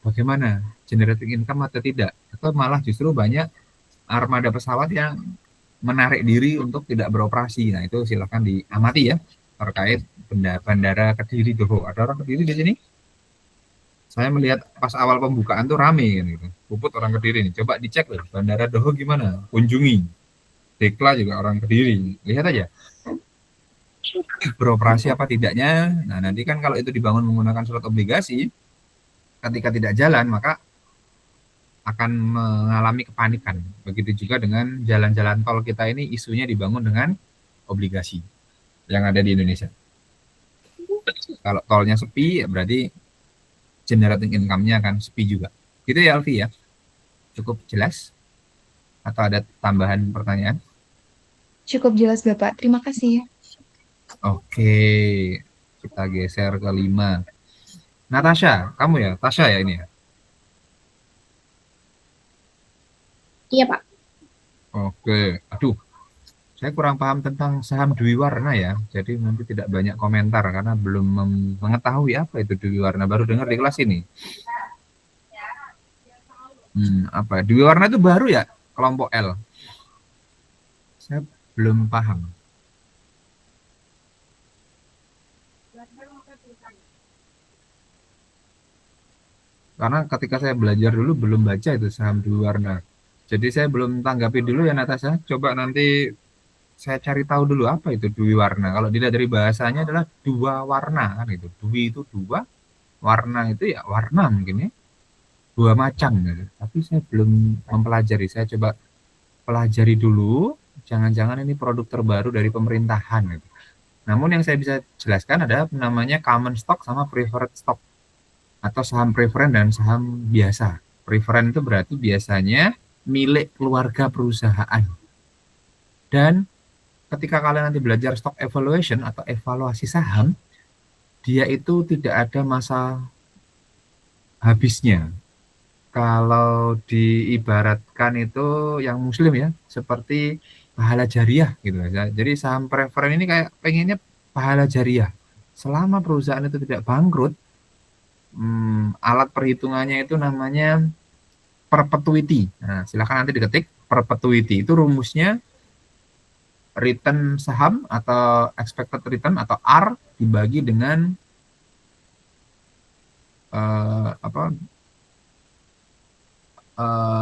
Bagaimana? Generating income atau tidak? Atau malah justru banyak armada pesawat yang menarik diri untuk tidak beroperasi. Nah, itu silahkan diamati ya terkait bandara Kediri Doho. Ada orang Kediri di sini? Saya melihat pas awal pembukaan tuh rame kan gitu. Puput orang Kediri nih. Coba dicek loh, bandara Doho gimana? Kunjungi. Dekla juga orang Kediri. Lihat aja. Beroperasi apa tidaknya. Nah, nanti kan kalau itu dibangun menggunakan surat obligasi, ketika tidak jalan maka akan mengalami kepanikan. Begitu juga dengan jalan-jalan tol kita ini isunya dibangun dengan obligasi yang ada di Indonesia. Kalau tolnya sepi ya berarti generating income-nya akan sepi juga. Gitu ya Alfi ya. Cukup jelas? Atau ada tambahan pertanyaan? Cukup jelas Bapak, terima kasih. Oke, kita geser ke 5. Natasha, kamu ya? Tasha ya ini ya? Iya, Pak. Oke, aduh, saya kurang paham tentang saham Dwiwarna ya, jadi nanti tidak banyak komentar karena belum mengetahui apa itu Dwiwarna, baru dengar di kelas ini. Apa? Dwiwarna itu baru ya, kelompok L. Saya belum paham. Karena ketika saya belajar dulu belum baca itu saham Dwiwarna. Jadi saya belum tanggapi dulu ya Natasha. Coba nanti saya cari tahu dulu apa itu Dwiwarna. Kalau dilihat dari bahasanya adalah dua warna kan itu. Dwi itu dua, warna itu ya warna mungkin ya. Dua macam gitu. Tapi saya belum mempelajari. Saya coba pelajari dulu. Jangan-jangan ini produk terbaru dari pemerintahan gitu. Namun yang saya bisa jelaskan ada namanya common stock sama preferred stock. Atau saham preferen dan saham biasa. Preferen itu berarti biasanya milik keluarga perusahaan. Dan ketika kalian nanti belajar stock evaluation atau evaluasi saham, dia itu tidak ada masa habisnya. Kalau diibaratkan itu yang muslim ya, seperti pahala jariah gitu. Jadi saham preferen ini kayak pengennya pahala jariah. Selama perusahaan itu tidak bangkrut, alat perhitungannya itu namanya perpetuity. Nah, silakan nanti diketik perpetuity. Itu rumusnya return saham atau expected return atau R dibagi dengan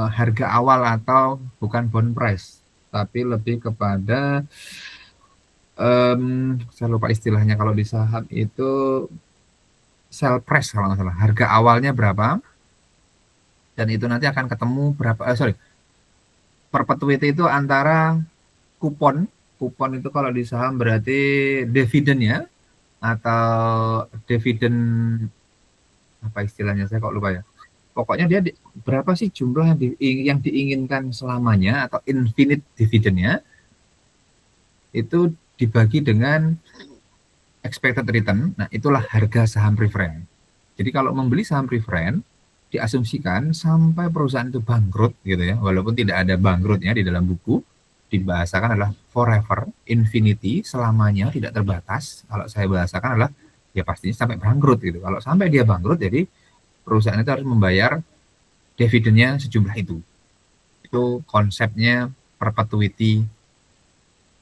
harga awal atau bukan bond price, tapi lebih kepada saya lupa istilahnya kalau di saham itu sell price kalau nggak salah, harga awalnya berapa, dan itu nanti akan ketemu berapa, perpetuity itu antara kupon itu kalau di saham berarti dividennya, atau dividen, apa istilahnya saya kok lupa ya, pokoknya dia berapa sih jumlah yang diinginkan selamanya, atau infinite dividennya, itu dibagi dengan expected return. Nah, itulah harga saham preferen. Jadi kalau membeli saham preferen, diasumsikan sampai perusahaan itu bangkrut gitu ya, walaupun tidak ada bangkrutnya di dalam buku, dibahasakan adalah forever, infinity, selamanya, tidak terbatas. Kalau saya bahasakan adalah ya pastinya sampai bangkrut gitu. Kalau sampai dia bangkrut, jadi perusahaan itu harus membayar dividennya sejumlah itu. Itu konsepnya perpetuity.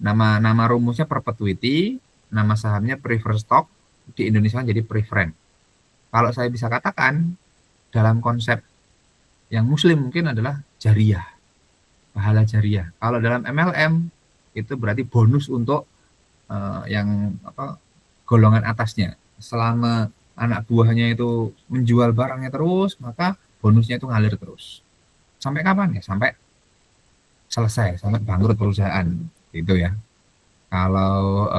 Nama rumusnya perpetuity. Nama sahamnya preferred stock, di Indonesia jadi preferen. Kalau saya bisa katakan, dalam konsep yang muslim mungkin adalah jariah, pahala jariah. Kalau dalam MLM, itu berarti bonus untuk yang golongan atasnya. Selama anak buahnya itu menjual barangnya terus, maka bonusnya itu ngalir terus. Sampai kapan ya? Sampai selesai, sampai bangkrut perusahaan. Itu ya. Kalau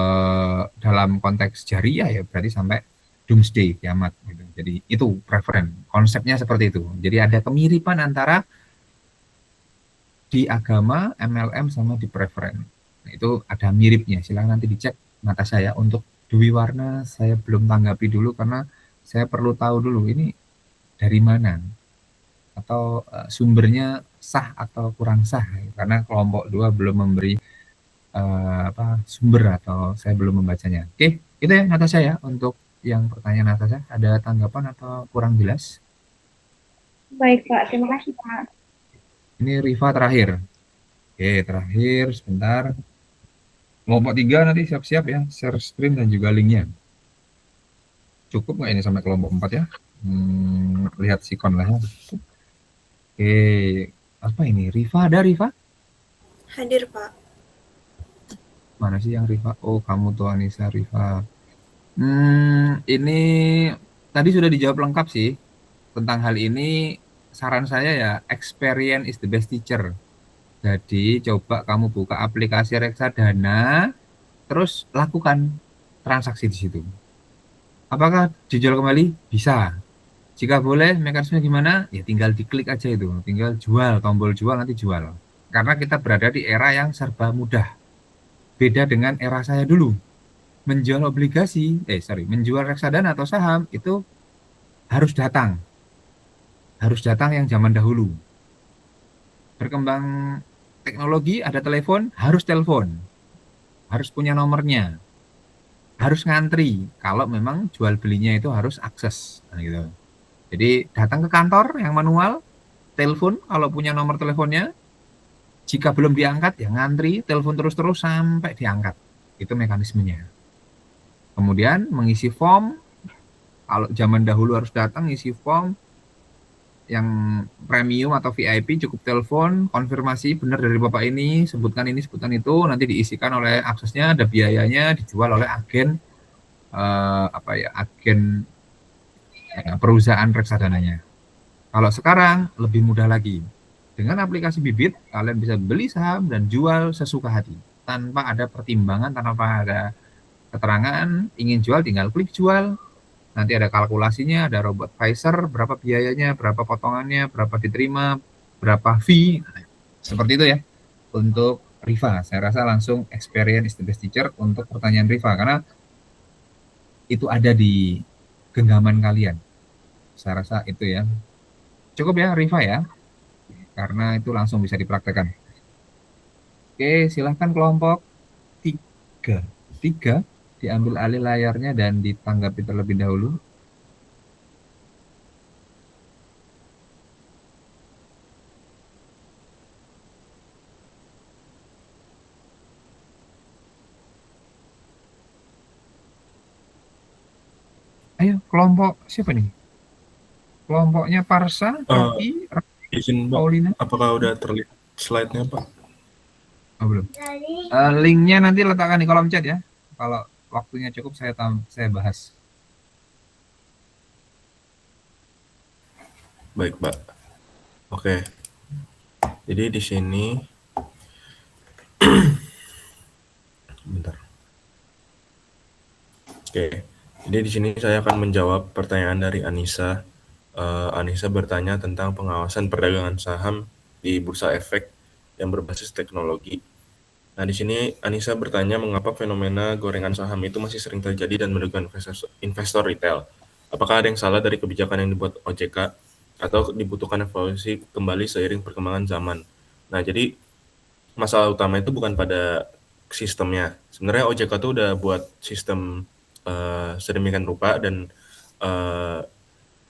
dalam konteks jariah ya berarti sampai doomsday, kiamat gitu. Jadi itu preferen, konsepnya seperti itu. Jadi ada kemiripan antara di agama, MLM sama di preferen. Nah, itu ada miripnya. Silahkan nanti dicek mata saya. Untuk Dwiwarna saya belum tanggapi dulu karena saya perlu tahu dulu ini dari mana. atau sumbernya sah atau kurang sah, karena kelompok 2 belum memberi sumber atau saya belum membacanya. Oke, itu ya Natasha ya untuk yang pertanyaan Natasha. Ada tanggapan atau kurang jelas? Baik, Pak. Terima kasih, Pak. Ini Riva terakhir. Oke, terakhir sebentar. Kelompok 3 nanti siap-siap ya, share screen dan juga linknya. Cukup nggak ini sampai kelompok 4 ya? Lihat sikon lah ya. Oke, apa ini? Riva, ada Riva? Hadir, Pak. Mana sih yang Riva? Oh, kamu tuh Anissa, Riva. Ini tadi sudah dijawab lengkap sih. Tentang hal ini, saran saya ya, experience is the best teacher. Jadi, coba kamu buka aplikasi reksadana, terus lakukan transaksi di situ. Apakah dijual kembali? Bisa. Jika boleh, mekanisme gimana? Ya tinggal diklik aja itu. Tinggal jual, tombol jual, nanti jual. Karena kita berada di era yang serba mudah. Beda dengan era saya dulu. Menjual menjual reksadana atau saham itu harus datang. Harus datang yang zaman dahulu. Berkembang teknologi, ada telepon, harus telepon. Harus punya nomornya. Harus ngantri. Kalau memang jual belinya itu harus akses. Nah, gitu. Jadi datang ke kantor yang manual, telepon kalau punya nomor teleponnya. Jika belum diangkat, ya ngantri, telepon terus-terus sampai diangkat. Itu mekanismenya. Kemudian mengisi form, kalau zaman dahulu harus datang ngisi form, yang premium atau VIP cukup telepon, konfirmasi benar dari Bapak ini, sebutkan itu, nanti diisikan oleh aksesnya, ada biayanya, dijual oleh agen, agen perusahaan reksadananya. Kalau sekarang lebih mudah lagi. Dengan aplikasi Bibit, kalian bisa beli saham dan jual sesuka hati. Tanpa ada pertimbangan, tanpa ada keterangan, ingin jual tinggal klik jual. Nanti ada kalkulasinya, ada robot advisor, berapa biayanya, berapa potongannya, berapa diterima, berapa fee. Seperti itu ya. Untuk Riva, saya rasa langsung experience is the best teacher untuk pertanyaan Riva. Karena itu ada di genggaman kalian. Saya rasa itu ya. Cukup ya Riva ya. Karena itu langsung bisa dipraktekkan. Oke, silahkan kelompok 3. Diambil alih layarnya dan ditanggapi terlebih dahulu. Ayo, kelompok siapa nih? Kelompoknya Parsa, Raffi, Izin Pak, Paulina. apakah udah terlihat slide-nya Pak? Oh, belum. Linknya nanti letakkan di kolom chat ya. Kalau waktunya cukup saya bahas. Baik Pak. Oke. Jadi di sini bentar. Oke. Jadi di sini saya akan menjawab pertanyaan dari Anissa. Anissa bertanya tentang pengawasan perdagangan saham di bursa efek yang berbasis teknologi. Nah, di sini Anissa bertanya mengapa fenomena gorengan saham itu masih sering terjadi dan merugikan investor retail. Apakah ada yang salah dari kebijakan yang dibuat OJK atau dibutuhkan evaluasi kembali seiring perkembangan zaman? Nah, jadi masalah utama itu bukan pada sistemnya. Sebenarnya OJK itu udah buat sistem sedemikian rupa dan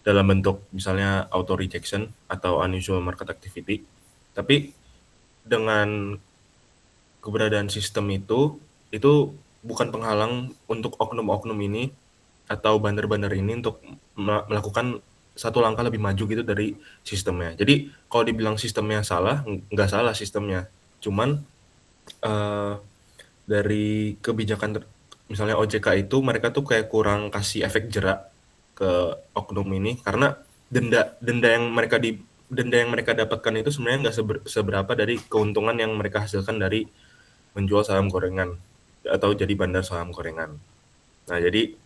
dalam bentuk misalnya auto rejection atau unusual market activity. Tapi dengan keberadaan sistem itu bukan penghalang untuk oknum-oknum ini atau bandar-bandar ini untuk melakukan satu langkah lebih maju gitu dari sistemnya. Jadi kalau dibilang sistemnya salah, nggak salah sistemnya. Cuman dari kebijakan misalnya OJK itu mereka tuh kayak kurang kasih efek jerak ke oknum ini karena denda yang mereka dapatkan itu sebenarnya nggak seberapa dari keuntungan yang mereka hasilkan dari menjual saham gorengan atau jadi bandar saham gorengan. Nah, jadi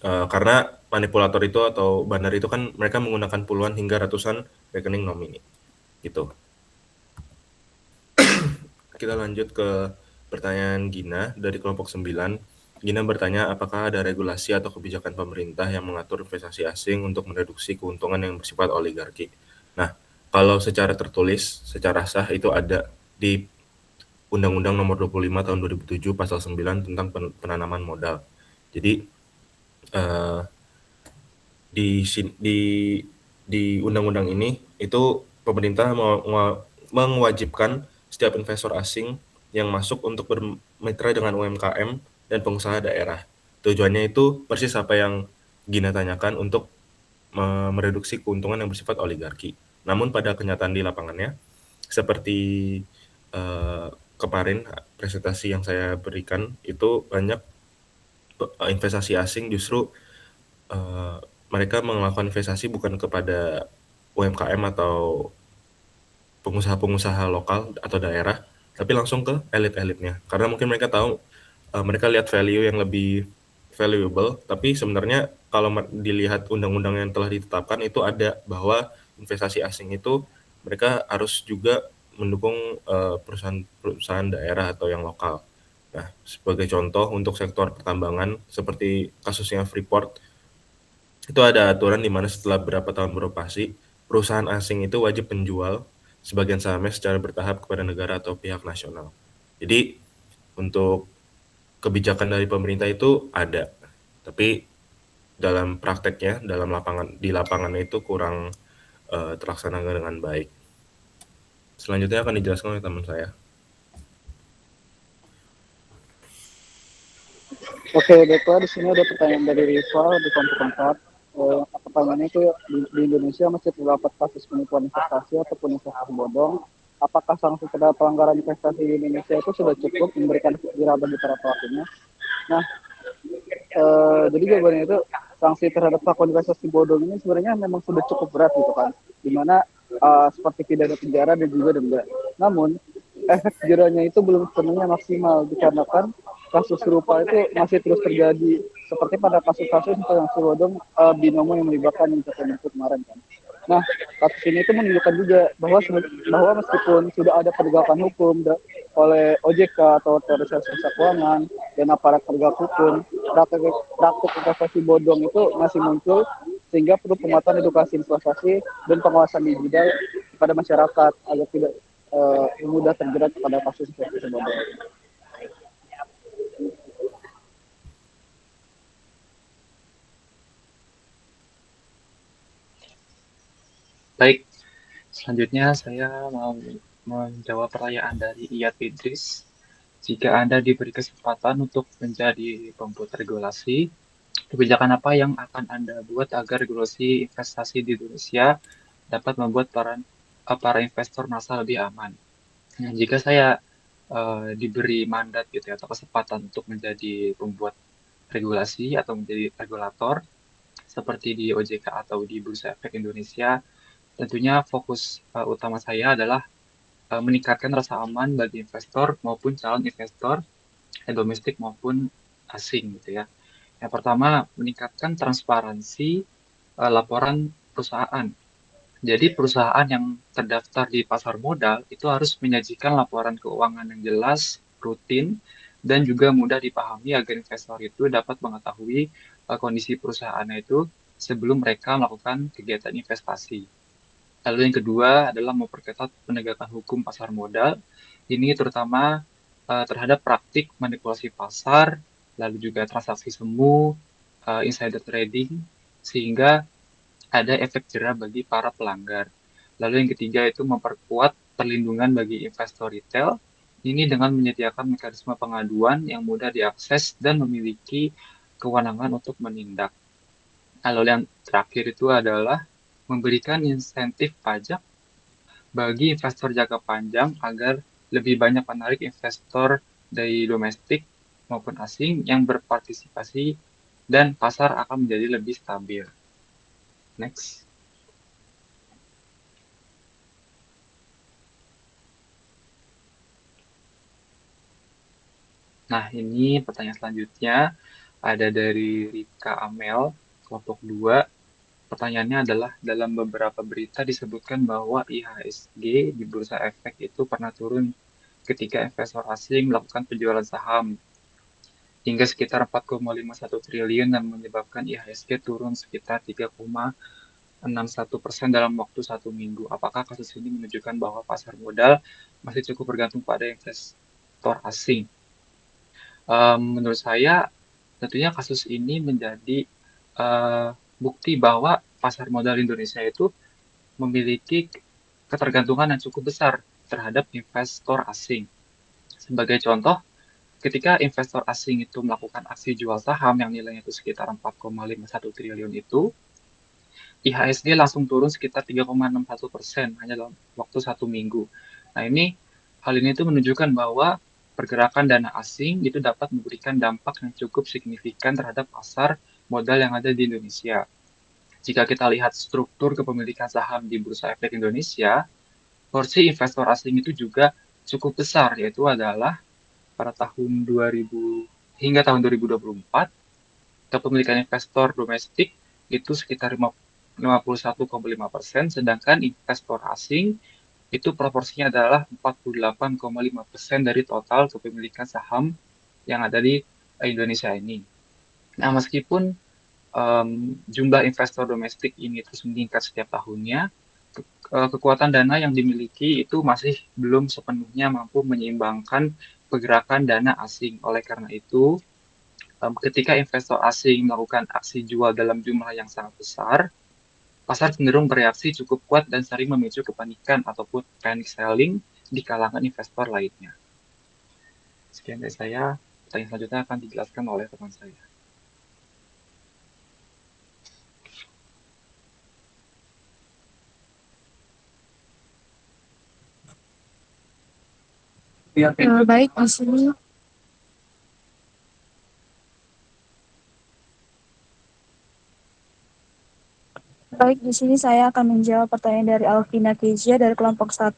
karena manipulator itu atau bandar itu kan mereka menggunakan puluhan hingga ratusan rekening nomini. Gitu. Kita lanjut ke pertanyaan Gina dari kelompok 9. Gina bertanya apakah ada regulasi atau kebijakan pemerintah yang mengatur investasi asing untuk mereduksi keuntungan yang bersifat oligarki. Nah, kalau secara tertulis, secara sah itu ada di Undang-Undang Nomor 25 Tahun 2007 Pasal 9 tentang penanaman modal. Jadi eh, di undang-undang ini itu pemerintah mewajibkan setiap investor asing yang masuk untuk bermitra dengan UMKM dan pengusaha daerah. Tujuannya itu persis apa yang Gina tanyakan, untuk mereduksi keuntungan yang bersifat oligarki. Namun pada kenyataan di lapangannya, seperti kemarin presentasi yang saya berikan, itu banyak investasi asing justru mereka melakukan investasi bukan kepada UMKM atau pengusaha-pengusaha lokal atau daerah, tapi langsung ke elit-elitnya. Karena mungkin mereka tahu, mereka lihat value yang lebih valuable, tapi sebenarnya kalau dilihat undang-undang yang telah ditetapkan itu ada bahwa investasi asing itu mereka harus juga mendukung perusahaan daerah atau yang lokal. Nah, sebagai contoh untuk sektor pertambangan seperti kasusnya Freeport, itu ada aturan di mana setelah berapa tahun beroperasi, perusahaan asing itu wajib menjual sebagian sahamnya secara bertahap kepada negara atau pihak nasional. Jadi untuk kebijakan dari pemerintah itu ada, tapi dalam prakteknya, di lapangannya itu kurang terlaksana dengan baik. Selanjutnya akan dijelaskan oleh teman saya. Oke, baiklah, di sini ada pertanyaan dari Rival di kelompok 4. Pertanyaannya itu, di Indonesia masih terdapat kasus penipuan investasi ataupun investasi bodong. Apakah sanksi terhadap pelanggaran investasi di Indonesia itu sudah cukup memberikan jerah bagi para pelakunya? Nah, jadi jawabannya itu, sanksi terhadap pelaku investasi bodong ini sebenarnya memang sudah cukup berat gitu kan, dimana seperti pidana penjara dan juga denda. Namun efek jerahnya itu belum sepenuhnya maksimal dikarenakan kasus serupa itu masih terus terjadi, seperti pada kasus-kasus investasi bodong binomo yang melibatkan Indonesia kemarin kan. Nah, kasus ini itu menunjukkan juga bahwa meskipun sudah ada penegakan hukum oleh OJK atau Otoritas Jasa Keuangan dan aparat penegak hukum, praktik investasi bodong itu masih muncul, sehingga perlu penguatan edukasi investasi dan pengawasan digital kepada masyarakat agar tidak mudah terjerat pada kasus investasi bodong. Baik, selanjutnya saya mau menjawab pertanyaan dari Iyad Idris. Jika Anda diberi kesempatan untuk menjadi pembuat regulasi, kebijakan apa yang akan Anda buat agar regulasi investasi di Indonesia dapat membuat para investor merasa lebih aman? Nah, jika saya diberi mandat gitu ya, atau kesempatan untuk menjadi pembuat regulasi atau menjadi regulator seperti di OJK atau di Bursa Efek Indonesia, tentunya fokus utama saya adalah meningkatkan rasa aman bagi investor maupun calon investor domestik maupun asing gitu ya. Yang pertama, meningkatkan transparansi laporan perusahaan. Jadi perusahaan yang terdaftar di pasar modal itu harus menyajikan laporan keuangan yang jelas, rutin, dan juga mudah dipahami agar investor itu dapat mengetahui kondisi perusahaannya itu sebelum mereka melakukan kegiatan investasi. Lalu yang kedua adalah memperketat penegakan hukum pasar modal. Ini terutama terhadap praktik manipulasi pasar, lalu juga transaksi semu, insider trading, sehingga ada efek jerah bagi para pelanggar. Lalu yang ketiga itu memperkuat perlindungan bagi investor retail. Ini dengan menyediakan mekanisme pengaduan yang mudah diakses dan memiliki kewenangan untuk menindak. Lalu yang terakhir itu adalah memberikan insentif pajak bagi investor jangka panjang agar lebih banyak menarik investor dari domestik maupun asing yang berpartisipasi dan pasar akan menjadi lebih stabil. Next. Nah, ini pertanyaan selanjutnya ada dari Rika Amel, kelompok 2. Pertanyaannya adalah, dalam beberapa berita disebutkan bahwa IHSG di Bursa Efek itu pernah turun ketika investor asing melakukan penjualan saham hingga sekitar 4,51 triliun dan menyebabkan IHSG turun sekitar 3,5 61% dalam waktu 1 minggu. Apakah kasus ini menunjukkan bahwa pasar modal masih cukup bergantung pada investor asing? Menurut saya, tentunya kasus ini menjadi bukti bahwa pasar modal Indonesia itu memiliki ketergantungan yang cukup besar terhadap investor asing. Sebagai contoh, ketika investor asing itu melakukan aksi jual saham yang nilainya itu sekitar 4,51 triliun itu, IHSG langsung turun sekitar 3,61% hanya dalam waktu 1 minggu. Nah, hal ini itu menunjukkan bahwa pergerakan dana asing itu dapat memberikan dampak yang cukup signifikan terhadap pasar modal yang ada di Indonesia. Jika kita lihat struktur kepemilikan saham di Bursa Efek Indonesia, porsi investor asing itu juga cukup besar, yaitu adalah pada tahun 2000 hingga tahun 2024, kepemilikan investor domestik itu sekitar 51,5%, sedangkan investor asing itu proporsinya adalah 48,5% dari total kepemilikan saham yang ada di Indonesia ini. Nah, meskipun jumlah investor domestik ini terus meningkat setiap tahunnya, kekuatan dana yang dimiliki itu masih belum sepenuhnya mampu menyeimbangkan pergerakan dana asing. Oleh karena itu, ketika investor asing melakukan aksi jual dalam jumlah yang sangat besar, pasar cenderung bereaksi cukup kuat dan sering memicu kepanikan ataupun panic selling di kalangan investor lainnya. Sekian dari saya. Pertanyaan selanjutnya akan dijelaskan oleh teman saya. Baik, di sini saya akan menjawab pertanyaan dari Alvina Kezia dari kelompok 1,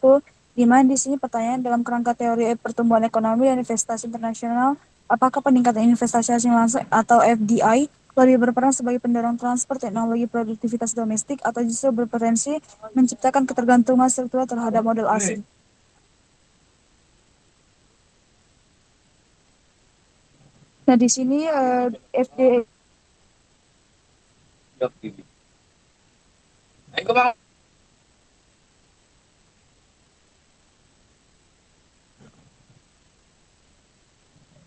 di mana di sini pertanyaan dalam kerangka teori pertumbuhan ekonomi dan investasi internasional, apakah peningkatan investasi asing langsung atau FDI lebih berperan sebagai pendorong transfer teknologi produktivitas domestik atau justru berpotensi menciptakan ketergantungan struktural terhadap modal asing? Nah, di sini FDI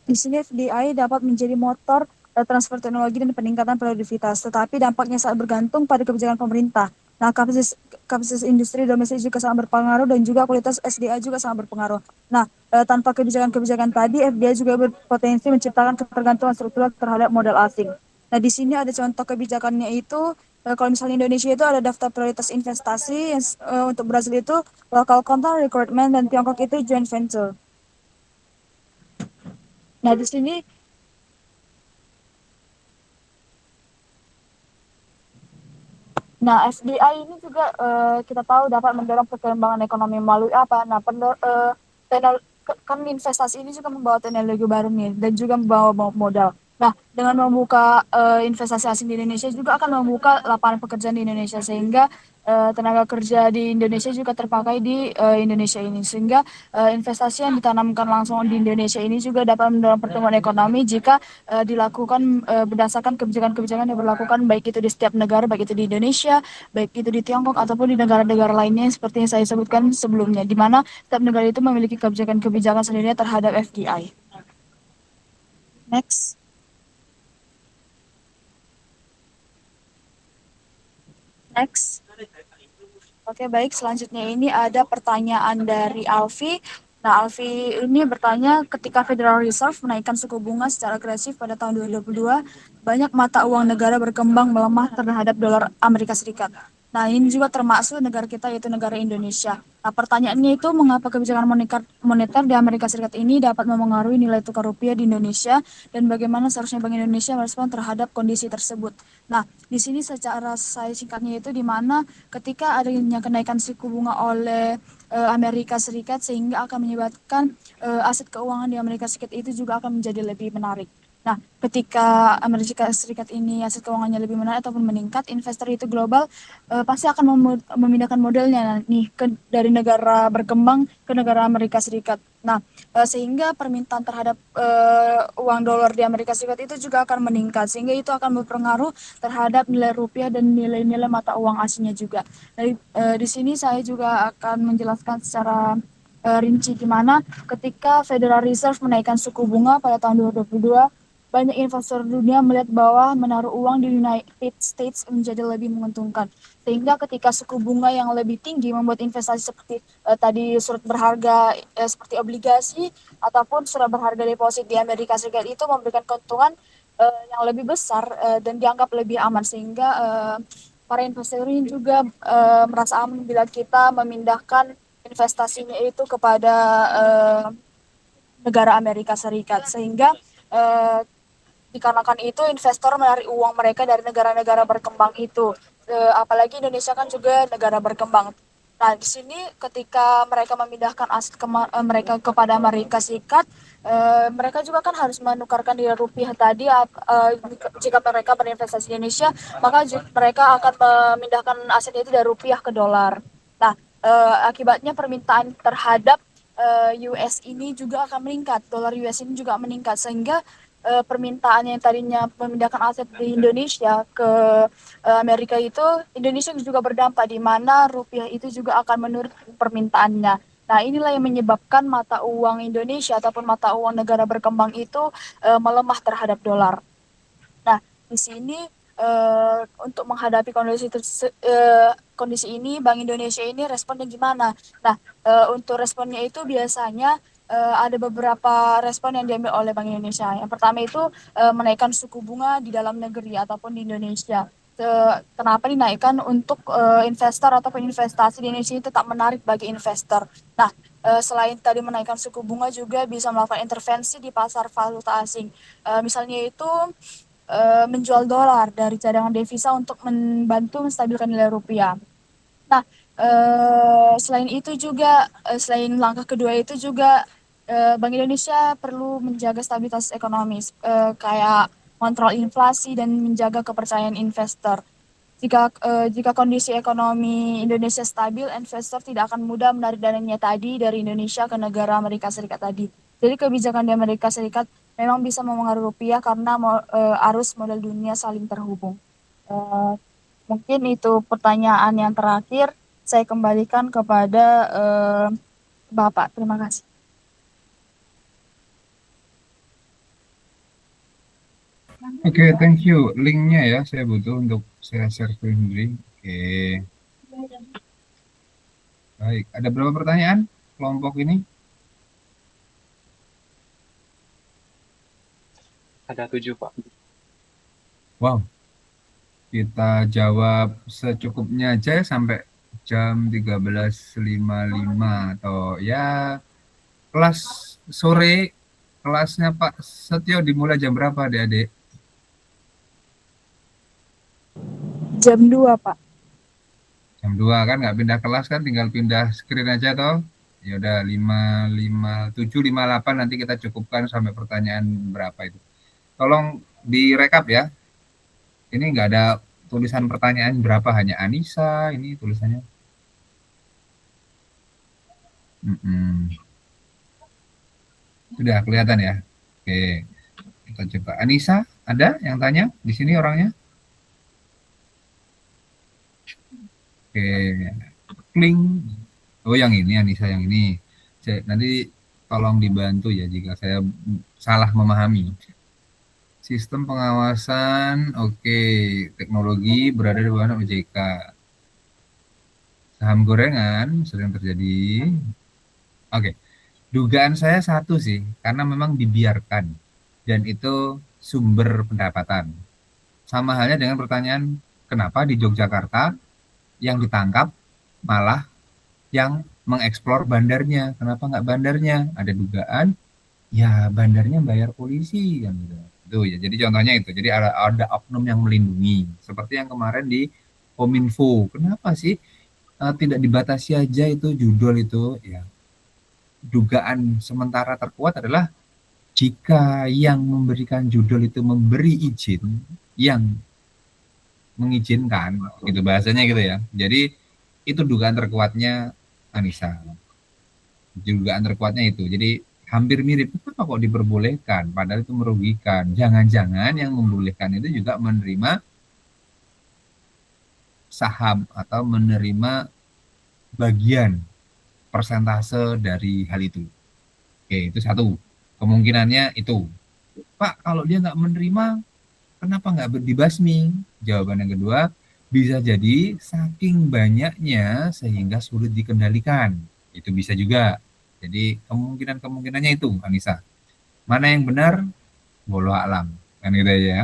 Di sini FDI dapat menjadi motor transfer teknologi dan peningkatan produktivitas, tetapi dampaknya sangat bergantung pada kebijakan pemerintah. Nah, kapasitas industri domestik juga sangat berpengaruh dan juga kualitas SDA juga sangat berpengaruh. Nah, tanpa kebijakan-kebijakan tadi, FDI juga berpotensi menciptakan ketergantungan struktural terhadap modal asing. Nah, di sini ada contoh kebijakannya itu, kalau misalnya Indonesia itu ada daftar prioritas investasi, yang, untuk Brazil itu local content requirement dan Tiongkok itu joint venture. Nah, di sini FDI ini juga kita tahu dapat mendorong perkembangan ekonomi melalui apa? Nah, kan investasi ini juga membawa teknologi baru nih dan juga membawa modal. Nah, dengan membuka investasi asing di Indonesia juga akan membuka lapangan pekerjaan di Indonesia sehingga tenaga kerja di Indonesia juga terpakai di Indonesia ini sehingga investasi yang ditanamkan langsung di Indonesia ini juga dapat mendorong pertumbuhan ekonomi jika dilakukan berdasarkan kebijakan-kebijakan yang berlakukan baik itu di setiap negara, baik itu di Indonesia, baik itu di Tiongkok ataupun di negara-negara lainnya seperti yang saya sebutkan sebelumnya, di mana setiap negara itu memiliki kebijakan-kebijakan sendiri terhadap FDI. Next. Oke, baik. Selanjutnya ini ada pertanyaan dari Alfi. Nah, Alfi ini bertanya, ketika Federal Reserve menaikkan suku bunga secara agresif pada tahun 2022, banyak mata uang negara berkembang melemah terhadap dolar Amerika Serikat. Nah, ini juga termasuk negara kita, yaitu negara Indonesia. Nah, pertanyaannya itu, mengapa kebijakan moneter di Amerika Serikat ini dapat memengaruhi nilai tukar rupiah di Indonesia, dan bagaimana seharusnya Bank Indonesia merespon terhadap kondisi tersebut. Nah, di sini secara saya singkatnya itu di mana ketika adanya kenaikan suku bunga oleh Amerika Serikat sehingga akan menyebabkan aset keuangan di Amerika Serikat itu juga akan menjadi lebih menarik. Nah, ketika Amerika Serikat ini aset keuangannya lebih menarik ataupun meningkat, investor itu global pasti akan memindahkan modelnya nih dari negara berkembang ke negara Amerika Serikat. Nah, sehingga permintaan terhadap uang dolar di Amerika Serikat itu juga akan meningkat, sehingga itu akan berpengaruh terhadap nilai rupiah dan nilai-nilai mata uang asingnya juga. Di sini saya juga akan menjelaskan secara rinci di mana ketika Federal Reserve menaikkan suku bunga pada tahun 2022, banyak investor dunia melihat bahwa menaruh uang di United States menjadi lebih menguntungkan. Sehingga ketika suku bunga yang lebih tinggi membuat investasi seperti tadi surat berharga seperti obligasi ataupun surat berharga deposit di Amerika Serikat itu memberikan keuntungan yang lebih besar dan dianggap lebih aman, sehingga para investor ini juga merasa aman bila kita memindahkan investasinya itu kepada negara Amerika Serikat, sehingga dikarenakan itu investor menarik uang mereka dari negara-negara berkembang itu, apalagi Indonesia kan juga negara berkembang. Nah, di sini ketika mereka memindahkan aset mereka kepada Amerika Serikat, mereka juga kan harus menukarkan nilai rupiah tadi. Jika mereka berinvestasi di Indonesia, maka mereka akan memindahkan asetnya itu dari rupiah ke dolar. Nah, akibatnya permintaan terhadap US ini juga akan meningkat, dolar US ini juga meningkat, sehingga permintaan yang tadinya memindahkan aset di Indonesia ke Amerika itu, Indonesia juga berdampak di mana rupiah itu juga akan menurun permintaannya. Nah, inilah yang menyebabkan mata uang Indonesia ataupun mata uang negara berkembang itu melemah terhadap dolar. Nah, di sini untuk menghadapi kondisi ini, Bank Indonesia ini responnya gimana? Nah, untuk responnya itu biasanya ada beberapa respon yang diambil oleh Bank Indonesia. Yang pertama itu menaikkan suku bunga di dalam negeri ataupun di Indonesia. Kenapa dinaikkan? Untuk investor ataupun investasi di Indonesia ini tetap menarik bagi investor. Nah, selain tadi menaikkan suku bunga juga bisa melakukan intervensi di pasar valuta asing. Misalnya itu menjual dolar dari cadangan devisa untuk membantu menstabilkan nilai rupiah. Nah, selain itu juga, selain langkah kedua itu juga Bank Indonesia perlu menjaga stabilitas ekonomis, kayak kontrol inflasi dan menjaga kepercayaan investor. Jika kondisi ekonomi Indonesia stabil, investor tidak akan mudah menarik dananya tadi dari Indonesia ke negara Amerika Serikat tadi. Jadi kebijakan di Amerika Serikat memang bisa mempengaruhi rupiah karena arus modal dunia saling terhubung. Mungkin itu pertanyaan yang terakhir. Saya kembalikan kepada Bapak. Terima kasih. Oke, thank you. Linknya ya, saya butuh untuk saya share screen sendiri. Oke. Baik, ada berapa pertanyaan kelompok ini? Ada 7, Pak. Wow. Kita jawab secukupnya aja sampai jam 13.55 atau ya kelas sore. Kelasnya Pak Setio dimulai jam berapa, Adik-adik? Jam 2, Pak. Jam 2 kan, nggak pindah kelas kan, tinggal pindah screen aja toh. Ya udah 5:57, 5:58 nanti kita cukupkan sampai pertanyaan berapa itu. Tolong direkap ya. Ini nggak ada tulisan pertanyaan berapa, hanya Anissa ini tulisannya. Sudah kelihatan ya. Oke. Kita coba. Anissa, ada yang tanya di sini orangnya? Oke, kling. Oh, yang ini Anissa, yang ini. Nanti tolong dibantu ya jika saya salah memahami. Sistem pengawasan, oke. Teknologi berada di bawah OJK. Saham gorengan sering terjadi. Oke, dugaan saya satu sih, karena memang dibiarkan dan itu sumber pendapatan. Sama halnya dengan pertanyaan, kenapa di Yogyakarta yang ditangkap malah yang mengeksplor bandarnya, kenapa nggak bandarnya? Ada dugaan, ya bandarnya bayar polisi kan gitu. Itu ya, jadi contohnya itu. Jadi ada oknum yang melindungi, seperti yang kemarin di Kominfo. Kenapa sih tidak dibatasi aja itu judul itu? Ya, dugaan sementara terkuat adalah jika yang memberikan judul itu memberi izin, yang mengizinkan, gitu bahasanya gitu ya. Jadi itu dugaan terkuatnya Anissa. Dugaan terkuatnya itu. Jadi hampir mirip, kenapa kok diperbolehkan? Padahal itu merugikan. Jangan-jangan yang membolehkan itu juga menerima saham atau menerima bagian persentase dari hal itu. Oke, itu satu. Kemungkinannya itu. Pak, kalau dia nggak menerima, kenapa nggak dibasmi? Jawaban yang kedua, bisa jadi saking banyaknya sehingga sulit dikendalikan. Itu bisa juga. Jadi kemungkinannya itu, Anissa. Mana yang benar? Wallahu alam. Kan gitu aja ya.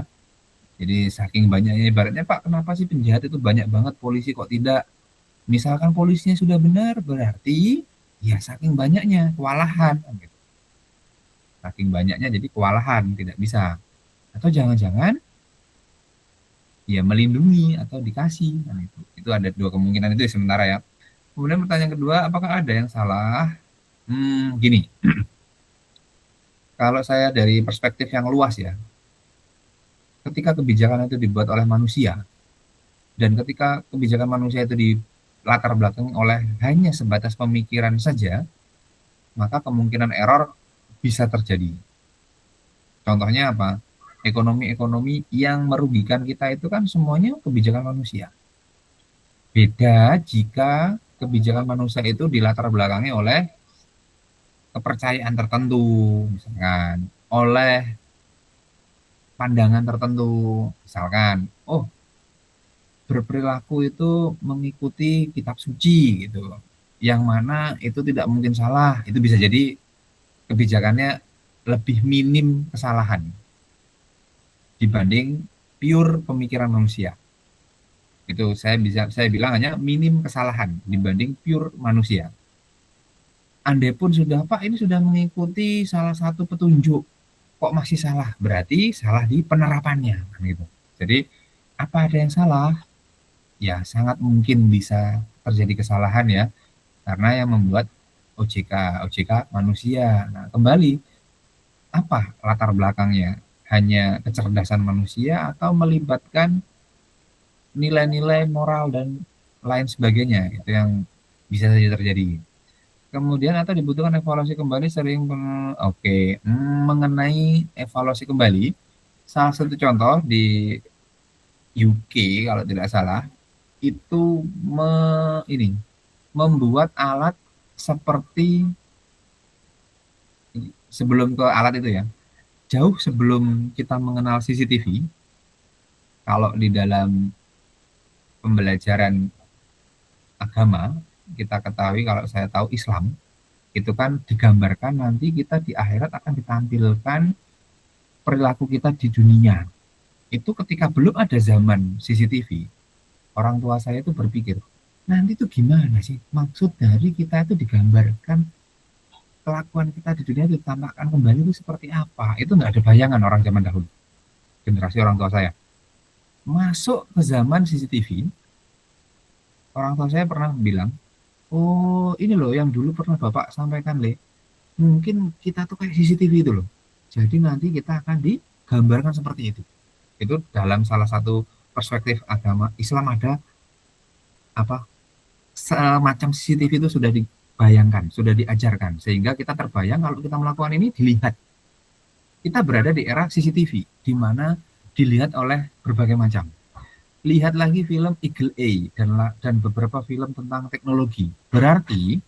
Jadi saking banyaknya, ibaratnya Pak, kenapa sih penjahat itu banyak banget, polisi kok tidak? Misalkan polisinya sudah benar, berarti ya saking banyaknya kewalahan. Gitu. Saking banyaknya jadi kewalahan, tidak bisa. Atau jangan-jangan ya melindungi atau dikasih. Nah, itu ada dua kemungkinan itu ya sementara ya. Kemudian pertanyaan kedua, apakah ada yang salah? Gini, kalau saya dari perspektif yang luas ya, ketika kebijakan itu dibuat oleh manusia, dan ketika kebijakan manusia itu dilatar belakangi oleh hanya sebatas pemikiran saja, maka kemungkinan error bisa terjadi. Contohnya apa? Ekonomi-ekonomi yang merugikan kita itu kan semuanya kebijakan manusia. Beda jika kebijakan manusia itu dilatar belakangi oleh kepercayaan tertentu, misalkan oleh pandangan tertentu, misalkan, oh berperilaku itu mengikuti kitab suci gitu, yang mana itu tidak mungkin salah, itu bisa jadi kebijakannya lebih minim kesalahan dibanding pure pemikiran manusia. Itu saya bilang hanya minim kesalahan dibanding pure manusia. Andai pun sudah, Pak, ini sudah mengikuti salah satu petunjuk, kok masih salah? Berarti salah di penerapannya, kan gitu. Jadi apa ada yang salah? Ya sangat mungkin bisa terjadi kesalahan ya, karena yang membuat OJK manusia. Nah, kembali, apa latar belakangnya? Hanya kecerdasan manusia atau melibatkan nilai-nilai moral dan lain sebagainya, itu yang bisa saja terjadi. Kemudian atau dibutuhkan evaluasi kembali mengenai evaluasi kembali, salah satu contoh di UK kalau tidak salah itu membuat alat seperti, sebelum ke alat itu ya, jauh sebelum kita mengenal CCTV, kalau di dalam pembelajaran agama kita ketahui, kalau saya tahu Islam itu kan digambarkan nanti kita di akhirat akan ditampilkan perilaku kita di dunia. Itu ketika belum ada zaman CCTV, orang tua saya itu berpikir, nanti itu gimana sih maksud dari kita itu digambarkan kelakuan kita di dunia itu ditampakkan kembali itu seperti apa? Itu nggak ada bayangan orang zaman dahulu, generasi orang tua saya. Masuk ke zaman CCTV, orang tua saya pernah bilang, oh ini loh yang dulu pernah Bapak sampaikan, Le. Mungkin kita tuh kayak CCTV itu loh. Jadi nanti kita akan digambarkan seperti itu. Itu dalam salah satu perspektif agama Islam ada apa semacam CCTV itu sudah dibayangkan, sudah diajarkan. Sehingga kita terbayang kalau kita melakukan ini dilihat. Kita berada di era CCTV, di mana dilihat oleh berbagai macam. Lihat lagi film Eagle Eye dan beberapa film tentang teknologi. Berarti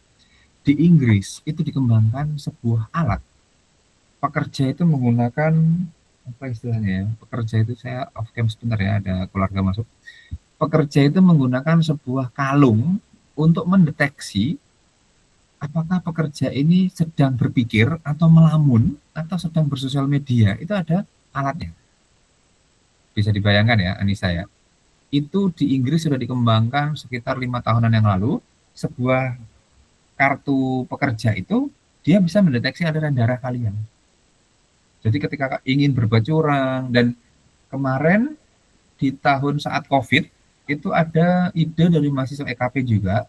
di Inggris itu dikembangkan sebuah alat. Pekerja itu menggunakan apa istilahnya ya? Pekerja itu, saya off cam sebentar ya, ada keluarga masuk. Pekerja itu menggunakan sebuah kalung untuk mendeteksi apakah pekerja ini sedang berpikir atau melamun atau sedang bersosial media. Itu ada alatnya. Bisa dibayangkan ya, Anissa ya. Itu di Inggris sudah dikembangkan sekitar 5 tahunan yang lalu. Sebuah kartu pekerja itu dia bisa mendeteksi aliran darah kalian. Jadi ketika ingin berbuat curang, dan kemarin di tahun saat COVID itu ada ide dari mahasiswa EKP juga.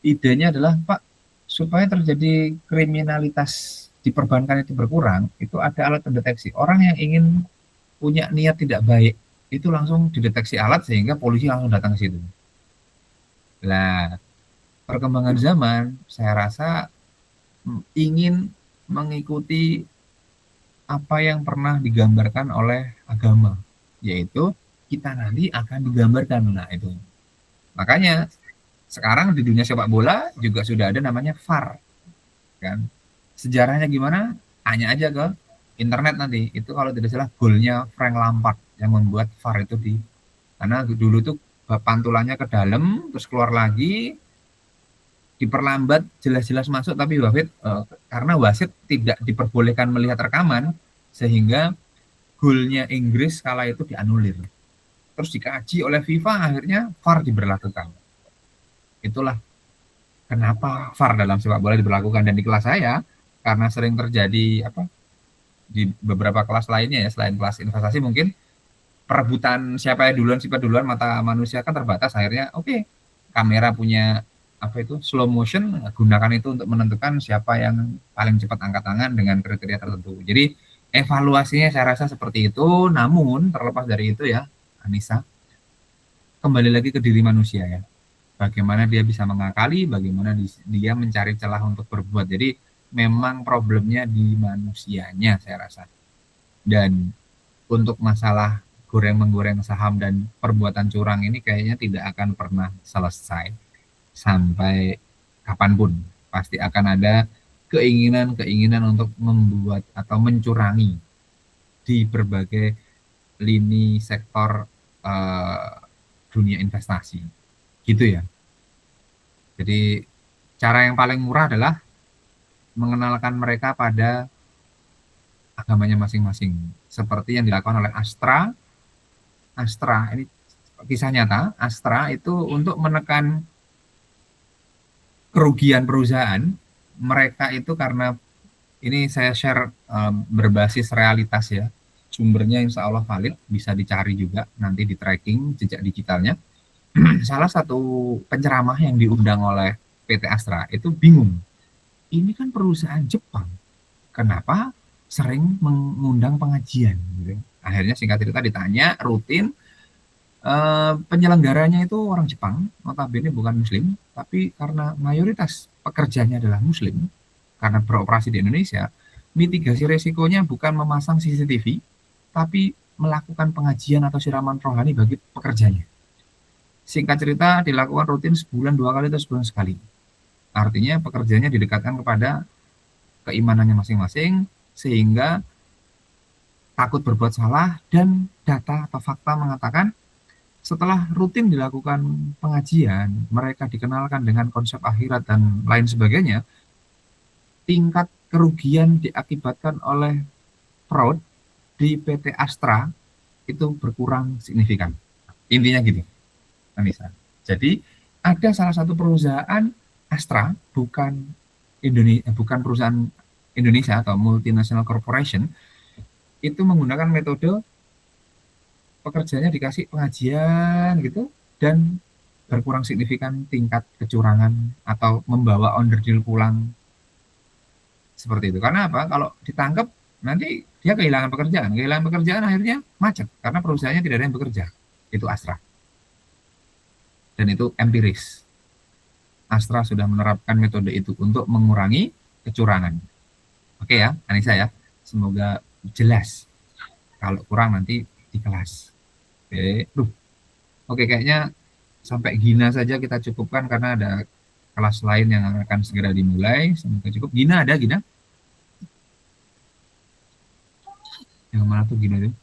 Idenya adalah, Pak, supaya terjadi kriminalitas di perbankan itu berkurang, itu ada alat pendeteksi. Orang yang ingin punya niat tidak baik, itu langsung dideteksi alat sehingga polisi langsung datang ke situ. Nah, perkembangan zaman, saya rasa ingin mengikuti apa yang pernah digambarkan oleh agama, yaitu kita nanti akan digambarkan. Nah, itu. Makanya sekarang di dunia sepak bola juga sudah ada namanya VAR, kan? Sejarahnya gimana? Tanya aja ke internet nanti. Itu kalau tidak salah golnya Frank Lampard yang membuat VAR itu karena dulu tuh pantulannya ke dalam terus keluar lagi, diperlambat, jelas-jelas masuk, tapi karena wasit tidak diperbolehkan melihat rekaman sehingga golnya Inggris kala itu dianulir. Terus dikaji oleh FIFA, akhirnya VAR diberlakukan. Itulah kenapa VAR dalam sepak bola diberlakukan. Dan di kelas saya, karena sering terjadi di beberapa kelas lainnya ya, selain kelas investasi mungkin perebutan siapa yang duluan, mata manusia kan terbatas. Akhirnya kamera punya slow motion, gunakan itu untuk menentukan siapa yang paling cepat angkat tangan dengan kriteria tertentu. Jadi evaluasinya saya rasa seperti itu. Namun terlepas dari itu ya, Anissa, kembali lagi ke diri manusia ya. Bagaimana dia bisa mengakali, bagaimana dia mencari celah untuk berbuat. Jadi memang problemnya di manusianya saya rasa. Dan untuk masalah goreng-menggoreng saham dan perbuatan curang ini kayaknya tidak akan pernah selesai sampai kapanpun. Pasti akan ada keinginan untuk membuat atau mencurangi di berbagai lini sektor dunia investasi. Gitu ya. Jadi cara yang paling murah adalah mengenalkan mereka pada agamanya masing-masing. Seperti yang dilakukan oleh Astra. Astra, ini kisah nyata. Astra itu untuk menekan kerugian perusahaan, mereka itu karena ini saya share berbasis realitas ya, sumbernya insya Allah valid, bisa dicari juga nanti di tracking jejak digitalnya. Salah satu penceramah yang diundang oleh PT Astra itu bingung, ini kan perusahaan Jepang, kenapa sering mengundang pengajian gitu. Akhirnya singkat cerita ditanya rutin, penyelenggaranya itu orang Jepang, notabene bukan Muslim, tapi karena mayoritas pekerjanya adalah Muslim, karena beroperasi di Indonesia, mitigasi resikonya bukan memasang CCTV, tapi melakukan pengajian atau siraman rohani bagi pekerjanya. Singkat cerita dilakukan rutin sebulan 2 kali atau sebulan sekali. Artinya pekerjanya didekatkan kepada keimanannya masing-masing, sehingga takut berbuat salah, dan data atau fakta mengatakan setelah rutin dilakukan pengajian, mereka dikenalkan dengan konsep akhirat dan lain sebagainya, tingkat kerugian diakibatkan oleh fraud di PT Astra itu berkurang signifikan. Intinya gitu, Anissa. Jadi ada salah satu perusahaan Astra, bukan perusahaan Indonesia atau multinational corporation, itu menggunakan metode pekerjanya dikasih pengajian gitu, dan berkurang signifikan tingkat kecurangan atau membawa onderdil pulang seperti itu. Karena apa? Kalau ditangkap nanti dia kehilangan pekerjaan akhirnya macet karena perusahaannya tidak ada yang bekerja. Itu Astra. Dan itu empiris. Astra sudah menerapkan metode itu untuk mengurangi kecurangan. Oke ya, Anissa ya. Semoga jelas. Kalau kurang nanti di kelas. Oke, kayaknya sampai Gina saja kita cukupkan karena ada kelas lain yang akan segera dimulai. Semoga cukup. Gina ada, Gina? Yang mana tuh Gina tuh?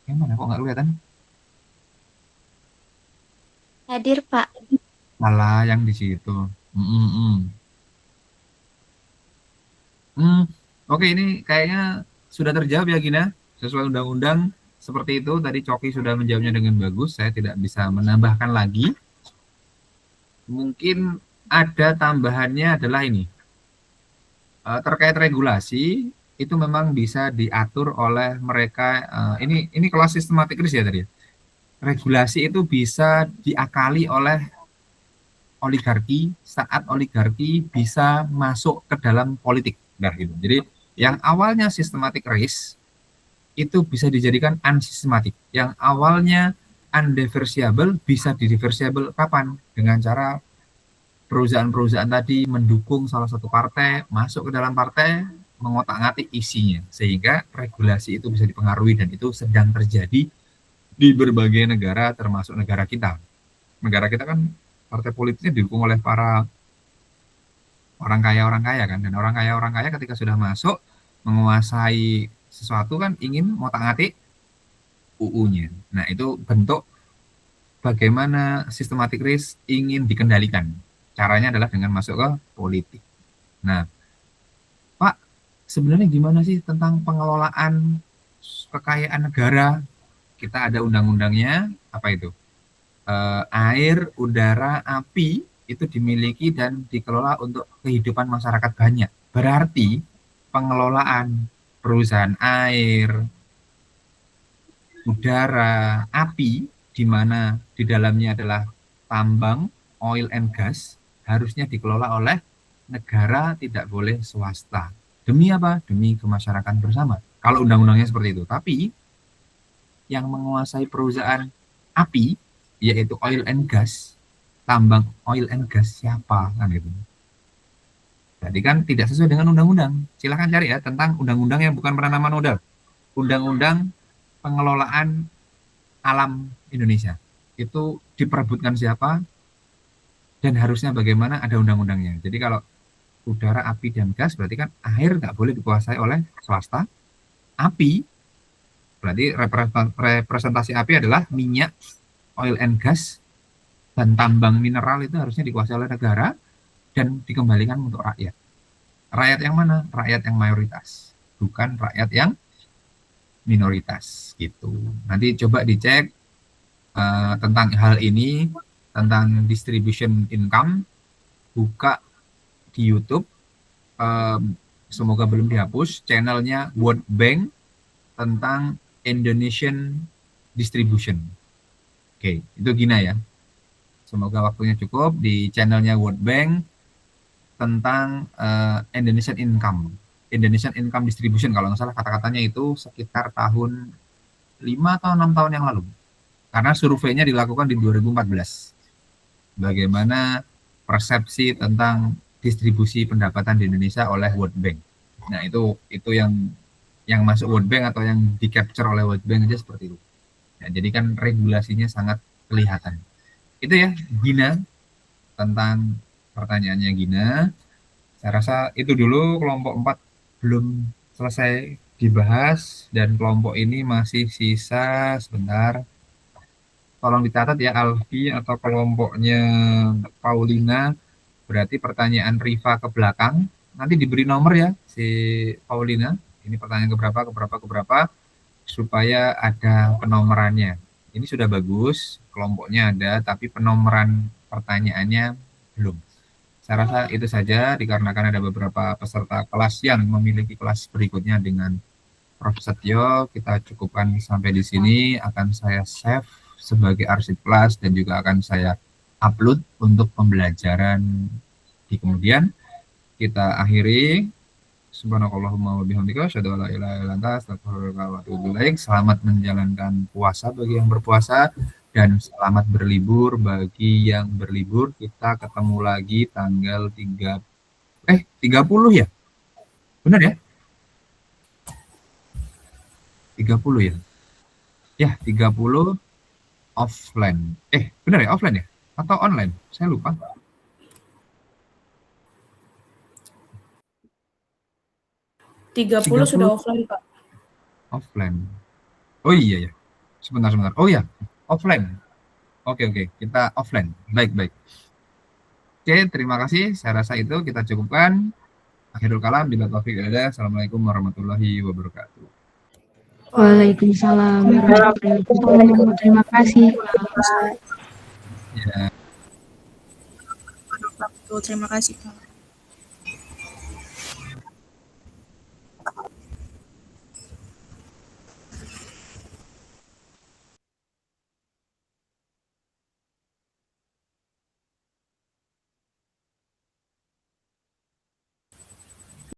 Yang mana kok nggak kelihatan? Hadir, Pak. Malah yang di situ. Oke, ini kayaknya sudah terjawab ya Gina. Sesuai undang-undang seperti itu. Tadi Coki sudah menjawabnya dengan bagus. Saya tidak bisa menambahkan lagi. Mungkin ada tambahannya adalah ini. Terkait regulasi, itu memang bisa diatur oleh mereka. Ini kelas sistematik risk ya tadi ya. Regulasi itu bisa diakali oleh oligarki saat oligarki bisa masuk ke dalam politik Nah, gitu. Jadi yang awalnya systematic risk itu bisa dijadikan unsystematic. Yang awalnya undiversifiable bisa direversible kapan? Dengan cara perusahaan-perusahaan tadi mendukung salah satu partai, masuk ke dalam partai, mengotak-ngatik isinya. Sehingga regulasi itu bisa dipengaruhi dan itu sedang terjadi di berbagai negara termasuk negara kita. Negara kita kan partai politiknya didukung oleh para orang kaya kan. Dan orang kaya ketika sudah masuk menguasai sesuatu kan ingin ngotak-ngatik UU-nya. Nah, itu bentuk bagaimana systematic risk ingin dikendalikan. Caranya adalah dengan masuk ke politik. Nah, Pak, sebenarnya gimana sih tentang pengelolaan kekayaan negara? Kita ada undang-undangnya, apa itu? Air, udara, api itu dimiliki dan dikelola untuk kehidupan masyarakat banyak. Berarti pengelolaan perusahaan air, udara, api, di mana di dalamnya adalah tambang, oil and gas, harusnya dikelola oleh negara, tidak boleh swasta. Demi apa? Demi kemasyarakatan bersama. Kalau undang-undangnya seperti itu. Tapi yang menguasai perusahaan api, yaitu oil and gas, tambang oil and gas siapa kan itu. Jadi kan tidak sesuai dengan undang-undang. Silahkan cari ya tentang undang-undang yang bukan penanaman modal. Undang-undang pengelolaan alam Indonesia. Itu diperebutkan siapa dan harusnya bagaimana, ada undang-undangnya. Jadi kalau udara, api, dan gas berarti kan air nggak boleh dikuasai oleh swasta. Api berarti representasi api adalah minyak, oil and gas, dan tambang mineral itu harusnya dikuasai oleh negara dan dikembalikan untuk rakyat. Rakyat yang mana? Rakyat yang mayoritas, bukan rakyat yang minoritas gitu. Nanti coba dicek tentang hal ini, tentang distribution income, buka di YouTube, semoga belum dihapus, channelnya World Bank tentang Indonesian Distribution. Oke, itu Gina ya. Semoga waktunya cukup di channelnya World Bank tentang Indonesian Income Distribution, kalau nggak salah kata-katanya itu sekitar tahun 5 atau 6 tahun yang lalu. Karena surveinya dilakukan di 2014. Bagaimana persepsi tentang distribusi pendapatan di Indonesia oleh World Bank. Nah, itu yang masuk World Bank atau yang di-capture oleh World Bank aja seperti itu. Nah, jadi kan regulasinya sangat kelihatan. Itu ya, Gina, tentang pertanyaannya Gina. Saya rasa itu dulu, kelompok 4 belum selesai dibahas dan kelompok ini masih sisa sebentar. Tolong dicatat ya Alfi atau kelompoknya Paulina, berarti pertanyaan Riva ke belakang, nanti diberi nomor ya si Paulina, ini pertanyaan keberapa, supaya ada penomorannya. Ini sudah bagus, kelompoknya ada, tapi penomoran pertanyaannya belum. Saya rasa itu saja, dikarenakan ada beberapa peserta kelas yang memiliki kelas berikutnya dengan Prof. Setio, kita cukupkan sampai di sini, akan saya save sebagai arsip kelas dan juga akan saya upload untuk pembelajaran di kemudian. Kita akhiri. Subhanakallahumma wa bihamdika asyhadu an la ilaha illa anta astaghfiruka wa atubu ilaik. Selamat menjalankan puasa bagi yang berpuasa dan selamat berlibur bagi yang berlibur. Kita ketemu lagi tanggal 30 ya? Benar ya? 30 ya? Ya, 30 offline. Benar ya offline ya? Atau online? Saya lupa. Tiga 30 sudah offline, Pak. Offline. Oh iya ya. Sebentar. Oh ya, offline. Oke. Kita offline. Baik. Oke, terima kasih. Saya rasa itu kita cukupkan. Akhirul kalam, bila taufiq ada. Assalamualaikum warahmatullahi wabarakatuh. Waalaikumsalam warahmatullahi wabarakatuh. Terima kasih. Ya. Terima kasih, Pak.